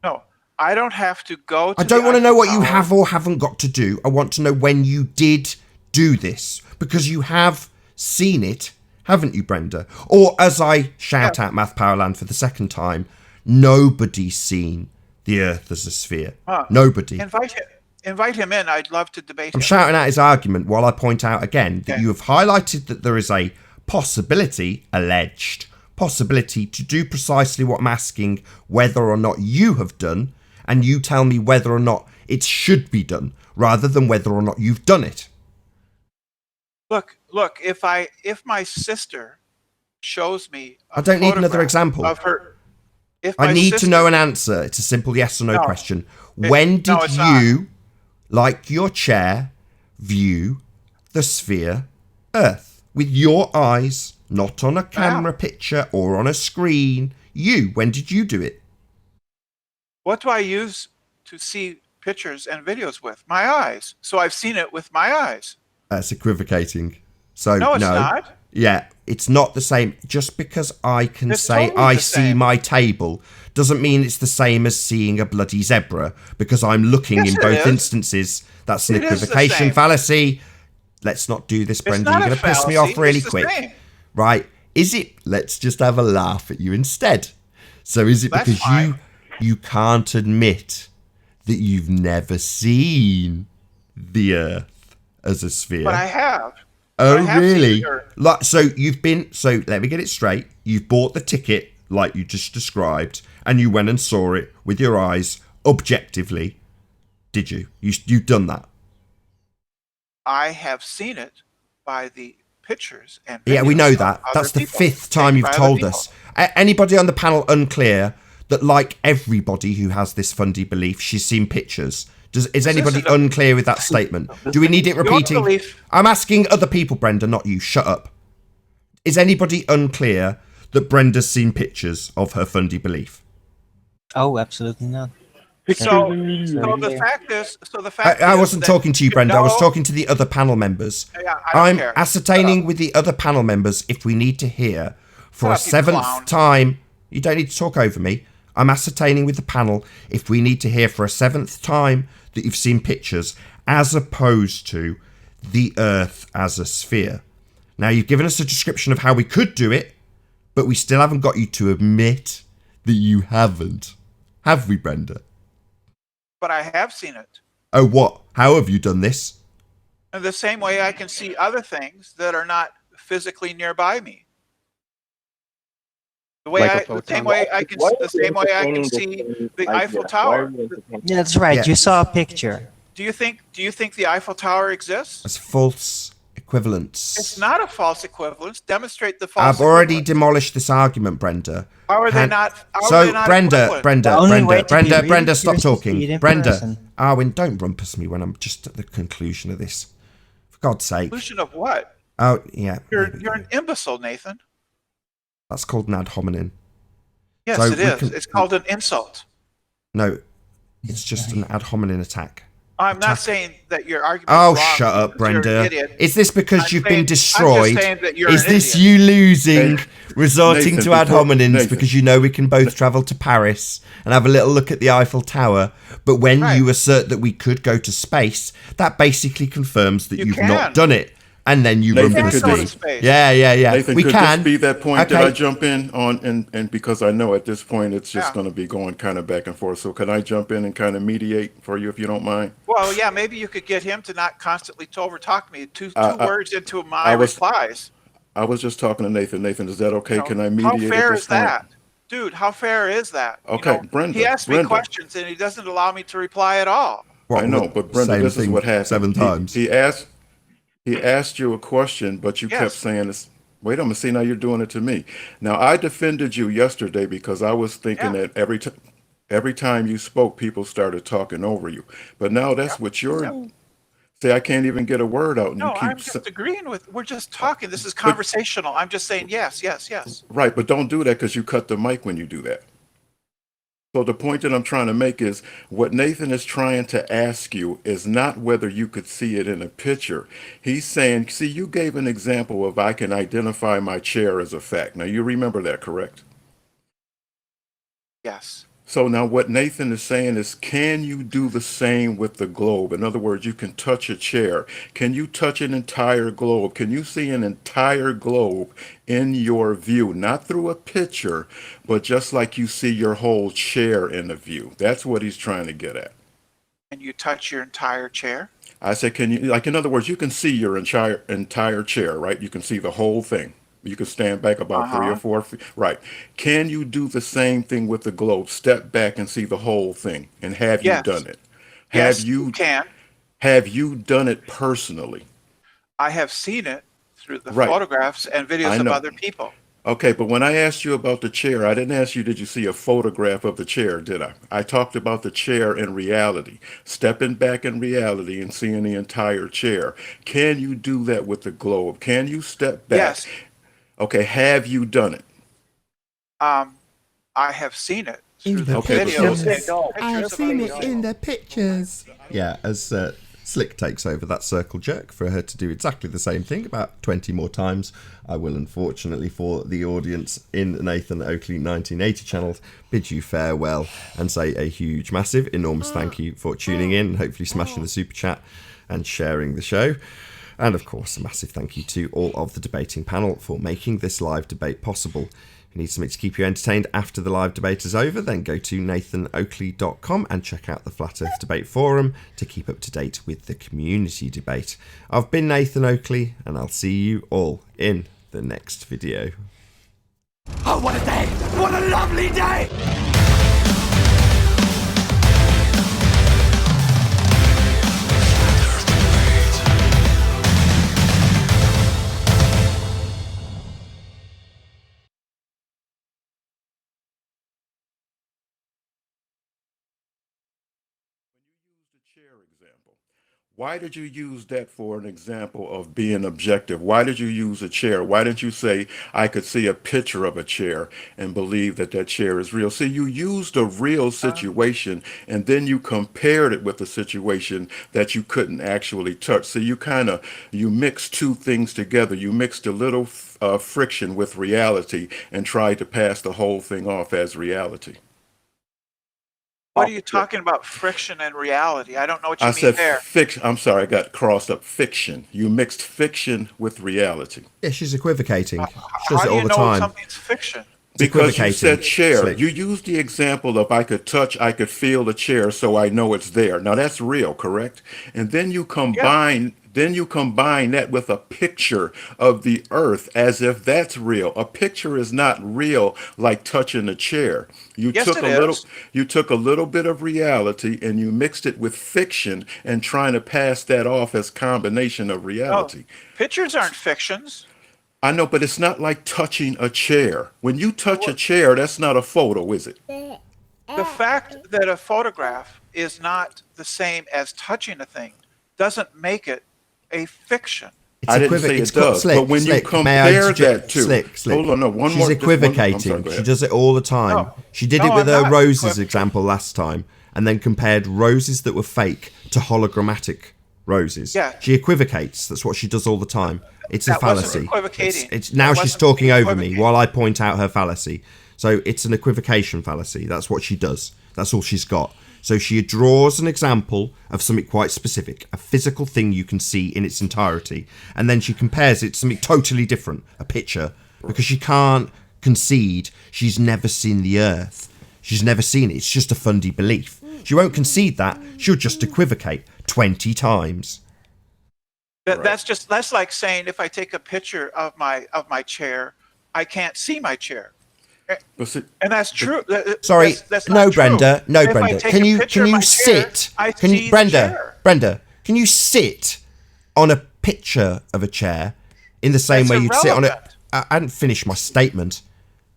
No, I don't have to go. To I don't the want to know Eiffel what you Tower. have or haven't got to do. I want to know when you did do this. Because you have seen it, haven't you, Brenda? Or as I shout out Math Powerland for the second time, nobody's seen the Earth as a sphere. Nobody. Invite him in. I'd love to debate I'm him. shouting out his argument while I point out again that you have highlighted that there is a possibility, alleged possibility, to do precisely what I'm asking whether or not you have done, and you tell me whether or not it should be done, rather than whether or not you've done it. Look. If my sister shows me, I don't need another photograph example. of her. If I my need sister, to know an answer. It's a simple yes or no question. It- When no, did it's not. you, like your chair, view the sphere Earth? With your eyes, not on a camera picture or on a screen. When did you do it? What do I use to see pictures and videos with? My eyes. So I've seen it with my eyes. That's equivocating. So No, it's not. Yeah, it's not the same. Just because I can It's say totally I the see same. my table doesn't mean it's the same as seeing a bloody zebra, because I'm looking Yes, in it both is. instances. That's an It is the equivocation same. fallacy. Let's not do this, Brenda. not You're a going to piss me fallacy. off really It's the quick. same. Right. Is it? Let's just have a laugh at you instead. So is it That's because fine. you can't admit that you've never seen the Earth as a sphere? But I have. Oh, I have seen really? the Earth. Like, so let me get it straight. You've bought the ticket, like you just described, and you went and saw it with your eyes objectively. Did you? You've done that. I have seen it by the pictures and Yeah, we videos know of that. other That's the people, 5th time taken you've by other told people. us. Anybody on the panel unclear that, like everybody who has this fundy belief, she's seen pictures? Is anybody unclear with that statement? Do we need it repeating? Belief. I'm asking other people, Brenda, not you. Shut up. Is anybody unclear that Brenda's seen pictures of her fundy belief? Oh, absolutely not. So the fact is, I wasn't talking to you, Brenda. I was talking to the other panel members. Yeah, I don't I'm care. ascertaining with the other panel members if we need to hear for a Shut up, you 7th clown. time. You don't need to talk over me. I'm ascertaining with the panel if we need to hear for a 7th time that you've seen pictures as opposed to the Earth as a sphere. Now, you've given us a description of how we could do it, but we still haven't got you to admit that you haven't. Have we, Brenda? But I have seen it. Oh, what? How have you done this? In the same way I can see other things that are not physically nearby me. The same way I can see the Eiffel Tower. Yeah, that's right. Yeah. You saw a picture. Do you think the Eiffel Tower exists? As false equivalence. It's not a false equivalence. Demonstrate the false. I've already demolished this argument, Brenda. How are they not? Brenda, equivalent? Brenda, stop curious to see it talking. in Brenda, person. Arwin, don't rumpus me when I'm just at the conclusion of this. For God's sake. Conclusion of what? Oh, yeah. You're an imbecile, Nathan. That's called an ad hominem. Yes, So it we is. can- It's called an insult. No, it's just an ad hominem attack. I'm not saying that your argument Oh, is wrong shut up, because you're an Brenda. idiot. Is this because I'm you've saying- been destroyed? I'm just saying that you're Is an this idiot. you losing, Hey, resorting Nathan, to ad before- hominems Nathan. because you know we can both travel to Paris and have a little look at the Eiffel Tower? But when Right. you assert that we could go to space, that basically confirms that You you've can. not done it. And then you Nathan, rumpus could me. you- space. Yeah. Nathan, We could can. this be that point that Okay. I jump in on, and because I know at this point it's just Yeah. going to be going kind of back and forth. So can I jump in and kind of mediate for you if you don't mind? Well, yeah, maybe you could get him to not constantly overtalk me. Two I- words into my I was- replies. I was just talking to Nathan. Nathan, is that okay? You know, Can I how mediate fair at this is point? that, dude? How fair is that? You Okay, know, Brenda, He asks me Brenda. questions and he doesn't allow me to reply at all. What, I know, what- but Brenda, same this is thing what happened. 7 times. He asked you a question, but you kept Yes. saying this. Wait a minute, see now you're doing it to me. Now I defended you yesterday because I was thinking Yeah. that every time you spoke, people started talking over you. But now that's what you're. See, I can't even get a word out, and No, you keep I'm just agreeing with. We're just talking. This is conversational. I'm just saying yes. right. But don't do that because you cut the mic when you do that. So the point that I'm trying to make is what Nathan is trying to ask you is not whether you could see it in a picture. He's saying, see, you gave an example of I can identify my chair as a fact. Now you remember that, correct? Yes. So now what Nathan is saying is, can you do the same with the globe? In other words, you can touch a chair. Can you touch an entire globe? Can you see an entire globe in your view? Not through a picture, but just like you see your whole chair in a view. That's what he's trying to get at. And you touch your entire chair. I said, can you, like, in other words, you can see your entire chair, right? You can see the whole thing. You can stand back about 3 or 4 feet. Right. Can you do the same thing with the globe? Step back and see the whole thing. And have Yes. you done it? Yes, Have you can. Have you done it personally? I have seen it through the Right. photographs and I videos of know. other people. Okay, but when I asked you about the chair, I didn't ask you, did you see a photograph of the chair, did I? I talked about the chair in reality, stepping back in reality and seeing the entire chair. Can you do that with the globe? Can you step back? Yes. Okay, have you done it? I have seen it through the Okay, but videos so- and pictures of other people. the pictures. Yeah, as Slick takes over that circle jerk for her to do exactly the same thing about 20 more times, I will, unfortunately for the audience in Nathan Oakley 1980 channel, bid you farewell and say a huge, massive, enormous thank you for tuning in and hopefully smashing the super chat and sharing the show. And of course, a massive thank you to all of the debating panel for making this live debate possible. If you need something to keep you entertained after the live debate is over, then go to nathanoakley.com and check out the Flat Earth Debate Forum to keep up to date with the community debate. I've been Nathan Oakley, and I'll see you all in the next video. Oh, what a day! What a lovely day! chair example. Why did you use that for an example of being objective? Why did you use a chair? Why didn't you say, I could see a picture of a chair and believe that that chair is real? See, you used a real situation and then you compared it with a situation that you couldn't actually touch. So you mixed two things together. You mixed a little friction with reality and tried to pass the whole thing off as reality. What are you talking about, friction and reality? I don't know what you I mean said there. fiction. I'm sorry, I got crossed up. Fiction. You mixed fiction with reality. Yeah, she's equivocating. She How does it do all you the know time. something's fiction? Because you Equivocating. said chair. Slick. You used the example of I could touch, I could feel the chair, so I know it's there. Now that's real, correct? And then you combine that with a picture of the earth as if that's real. A picture is not real like touching a chair. Yes, it is. You took a little bit of reality and you mixed it with fiction and trying to pass that off as combination of reality. Pictures aren't fictions. I know, but it's not like touching a chair. When you touch a chair, that's not a photo, is it? The fact that a photograph is not the same as touching a thing doesn't make it a fiction. I didn't say it does, but when you compare that to, hold on, no, one She's more. equivocating. I'm sorry, go She ahead. does it all the time. No. She did No, it with I'm her not roses example last time, and then compared roses that were fake to hologrammatic roses. Yeah. She equivocates. That's what she does all the time. It's a That wasn't fallacy. equivocating. It's now That she's wasn't talking over me equivocating. while I point out her fallacy. So it's an equivocation fallacy. That's what she does. That's all she's got. So she draws an example of something quite specific, a physical thing you can see in its entirety, and then she compares it to something totally different, a picture, because she can't concede she's never seen the earth. She's never seen it. It's just a fundy belief. She won't concede that. She'll just equivocate 20 times. That's like saying if I take a picture of my chair, I can't see my chair. And that's true. Sorry, that's no, not true. Brenda. No, If I Brenda. take Can a you picture of my chair, sit? I Can see you, Brenda? the chair. Brenda, can you sit on a picture of a chair in the same That's way you'd sit on it? irrelevant. I hadn't finished my statement.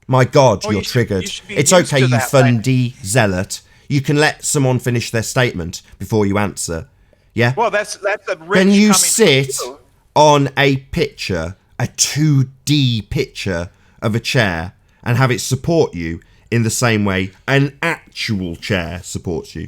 My God, you're triggered. you should be It's used okay, to you that, fundy zealot. You can let someone finish their statement before you answer. Yeah. Well, that's a rich Can you coming sit from you. on a picture, a 2D picture of a chair, and have it support you in the same way an actual chair supports you?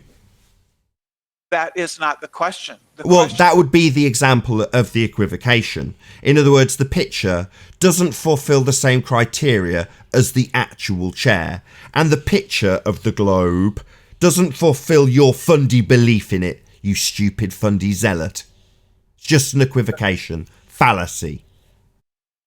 That is not the question. Well, that would be the example of the equivocation. In other words, the picture doesn't fulfill the same criteria as the actual chair, and the picture of the globe doesn't fulfill your fundy belief in it, you stupid fundy zealot. It's just an equivocation. Fallacy.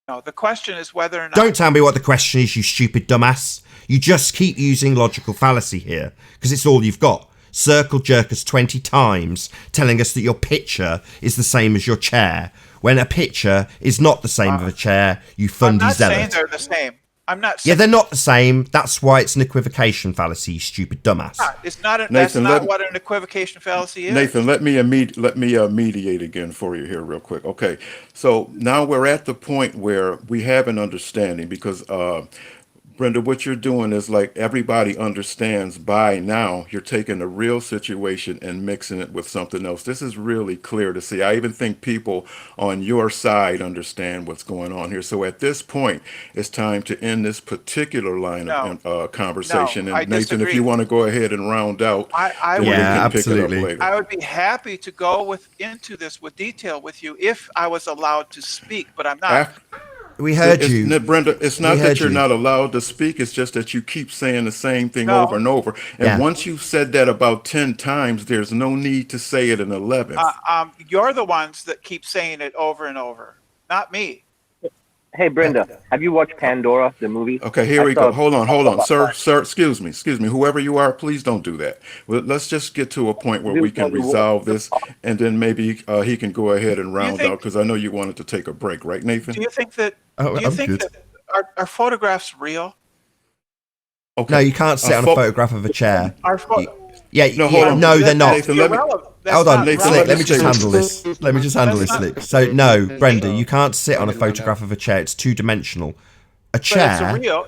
No, the question is whether or not. Don't tell me what the question is, you stupid dumbass. You just keep using logical fallacy here, because it's all you've got. Circle jerk us 20 times, telling us that your picture is the same as your chair, when a picture is not the same as a chair, you fundy I'm not saying zealot. they're the same. I'm not Yeah, saying. they're not the same. That's why it's an equivocation fallacy, you stupid dumbass. It's not. That's Nathan, not what an equivocation fallacy is. Nathan, let me mediate again for you here real quick. Okay, so now we're at the point where we have an understanding because Brenda, what you're doing is like everybody understands by now you're taking a real situation and mixing it with something else. This is really clear to see. I even think people on your side understand what's going on here. So at this point, it's time to end this particular line of conversation. No, and I Nathan, if disagree. you want to go ahead and round out, I then would, we can pick it up later. I would be happy to go into this with detail with you if I was allowed to speak, but I'm not. We heard you. Brenda, it's not We that heard you're you. not allowed to speak. It's just that you keep saying the same thing No. over and over. And Yeah. once you've said that about 10 times, there's no need to say it an 11th. You're the ones that keep saying it over and over, not me. Hey, Brenda, have you watched Pandora, the movie? Okay, here we go. Hold on. Sir, excuse me. Whoever you are, please don't do that. Well, let's just get to a point where we can resolve this, and then maybe he can go ahead and round out, because I know you wanted to take a break, right, Nathan? Do you think that? Oh, do you I'm think good. that are photographs real? Okay. No, you can't sit on a photograph of a chair. No, they're not. Nathan, let me, Hold on, Nathan, Slick, let me just say- handle this. Let me just handle this, Slick. So, no, Brenda, you can't sit on a photograph of a chair. It's two-dimensional. A chair...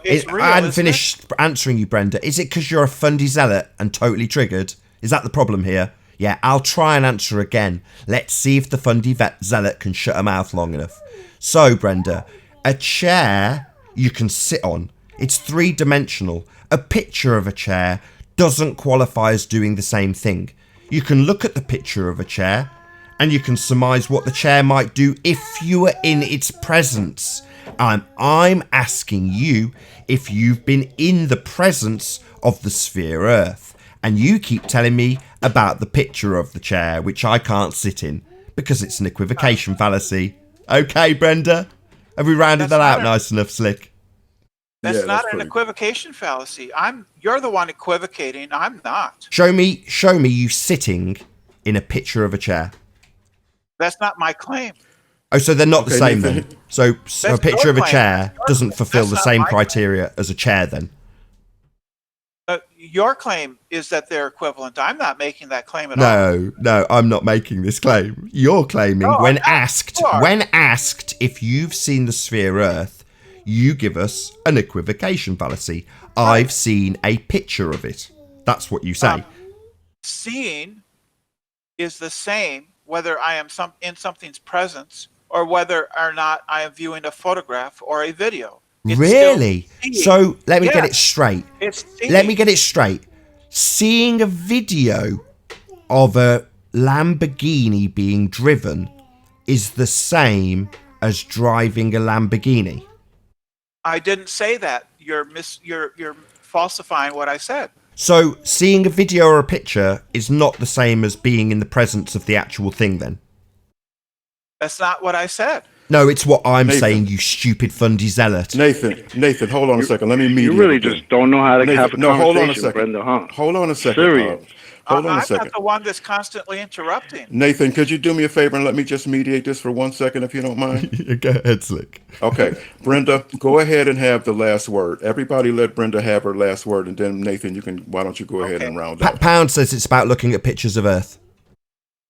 It's real, I hadn't isn't finished answering you, Brenda. Is it because you're a fundy zealot and totally triggered? Is that the problem here? Yeah, I'll try and answer again. Let's see if the Fundy Zealot can shut her mouth long enough. So, Brenda, a chair you can sit on. It's three-dimensional. A picture of a chair doesn't qualify as doing the same thing. You can look at the picture of a chair and you can surmise what the chair might do if you were in its presence. I'm asking you if you've been in the presence of the sphere Earth. And you keep telling me about the picture of the chair, which I can't sit in, because it's an equivocation fallacy. Okay, Brenda? Have we rounded that out nice enough, Slick? That's not an equivocation fallacy. You're the one equivocating. I'm not. Show me you sitting in a picture of a chair. That's not my claim. Oh, so they're not the same Nathan. then? So a picture of a chair doesn't fulfill the same claim. criteria as a chair then? Your claim is that they're equivalent. I'm not making that claim at all. No, I'm not making this claim. You're claiming when asked if you've seen the sphere Earth, you give us an equivocation fallacy. I've seen a picture of it. That's what you say. Seeing is the same whether I am in something's presence or whether or not I am viewing a photograph or a video. It's really? So let me Yeah. get it straight. Let me get it straight. Seeing a video of a Lamborghini being driven is the same as driving a Lamborghini. I didn't say that. You're falsifying what I said. So seeing a video or a picture is not the same as being in the presence of the actual thing then? That's not what I said. No, it's what I'm Nathan. saying, you stupid Fundy Zealot. Nathan, hold on a second. Let me mediate. You really just don't know how to have a conversation, hold on a second. Brenda, huh? Hold on a second. Serious. Hold on a I'm second. not the one that's constantly interrupting. Nathan, could you do me a favor and let me just mediate this for 1 second, if you don't mind? Go ahead, Slick. Okay, Brenda, go ahead and have the last word. Everybody let Brenda have her last word, and then Nathan, why don't you go ahead and round up? Pound says it's about looking at pictures of Earth.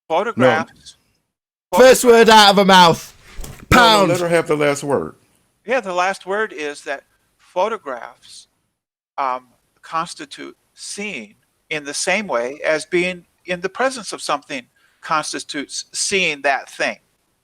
Photographs. First word out of her mouth. Pound. No, let her have the last word. Yeah, the last word is that photographs constitute seeing in the same way as being in the presence of something constitutes seeing that thing.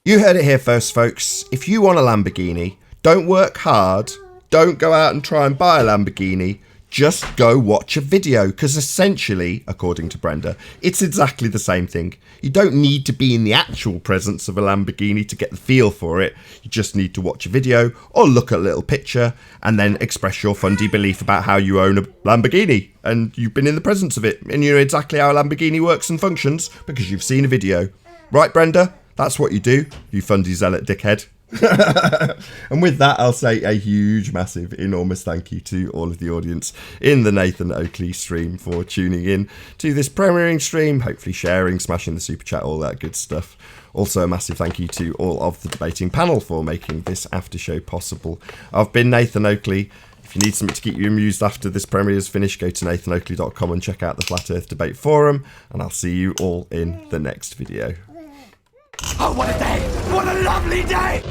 You heard it here first, folks. If you want a Lamborghini, don't work hard. Don't go out and try and buy a Lamborghini. Just go watch a video, because essentially, according to Brenda, it's exactly the same thing. You don't need to be in the actual presence of a Lamborghini to get the feel for it. You just need to watch a video or look at a little picture and then express your fundy belief about how you own a Lamborghini and you've been in the presence of it and you know exactly how a Lamborghini works and functions because you've seen a video. Right, Brenda? That's what you do, you fundy zealot dickhead. And with that, I'll say a huge, massive, enormous thank you to all of the audience in the Nathan Oakley stream for tuning in to this premiering stream, hopefully sharing, smashing the super chat, all that good stuff. Also a massive thank you to all of the debating panel for making this after show possible. I've been Nathan Oakley. If you need something to keep you amused after this premiere's finished, go to nathanoakley.com and check out the Flat Earth Debate Forum, and I'll see you all in the next video. Oh, what a day! What a lovely day!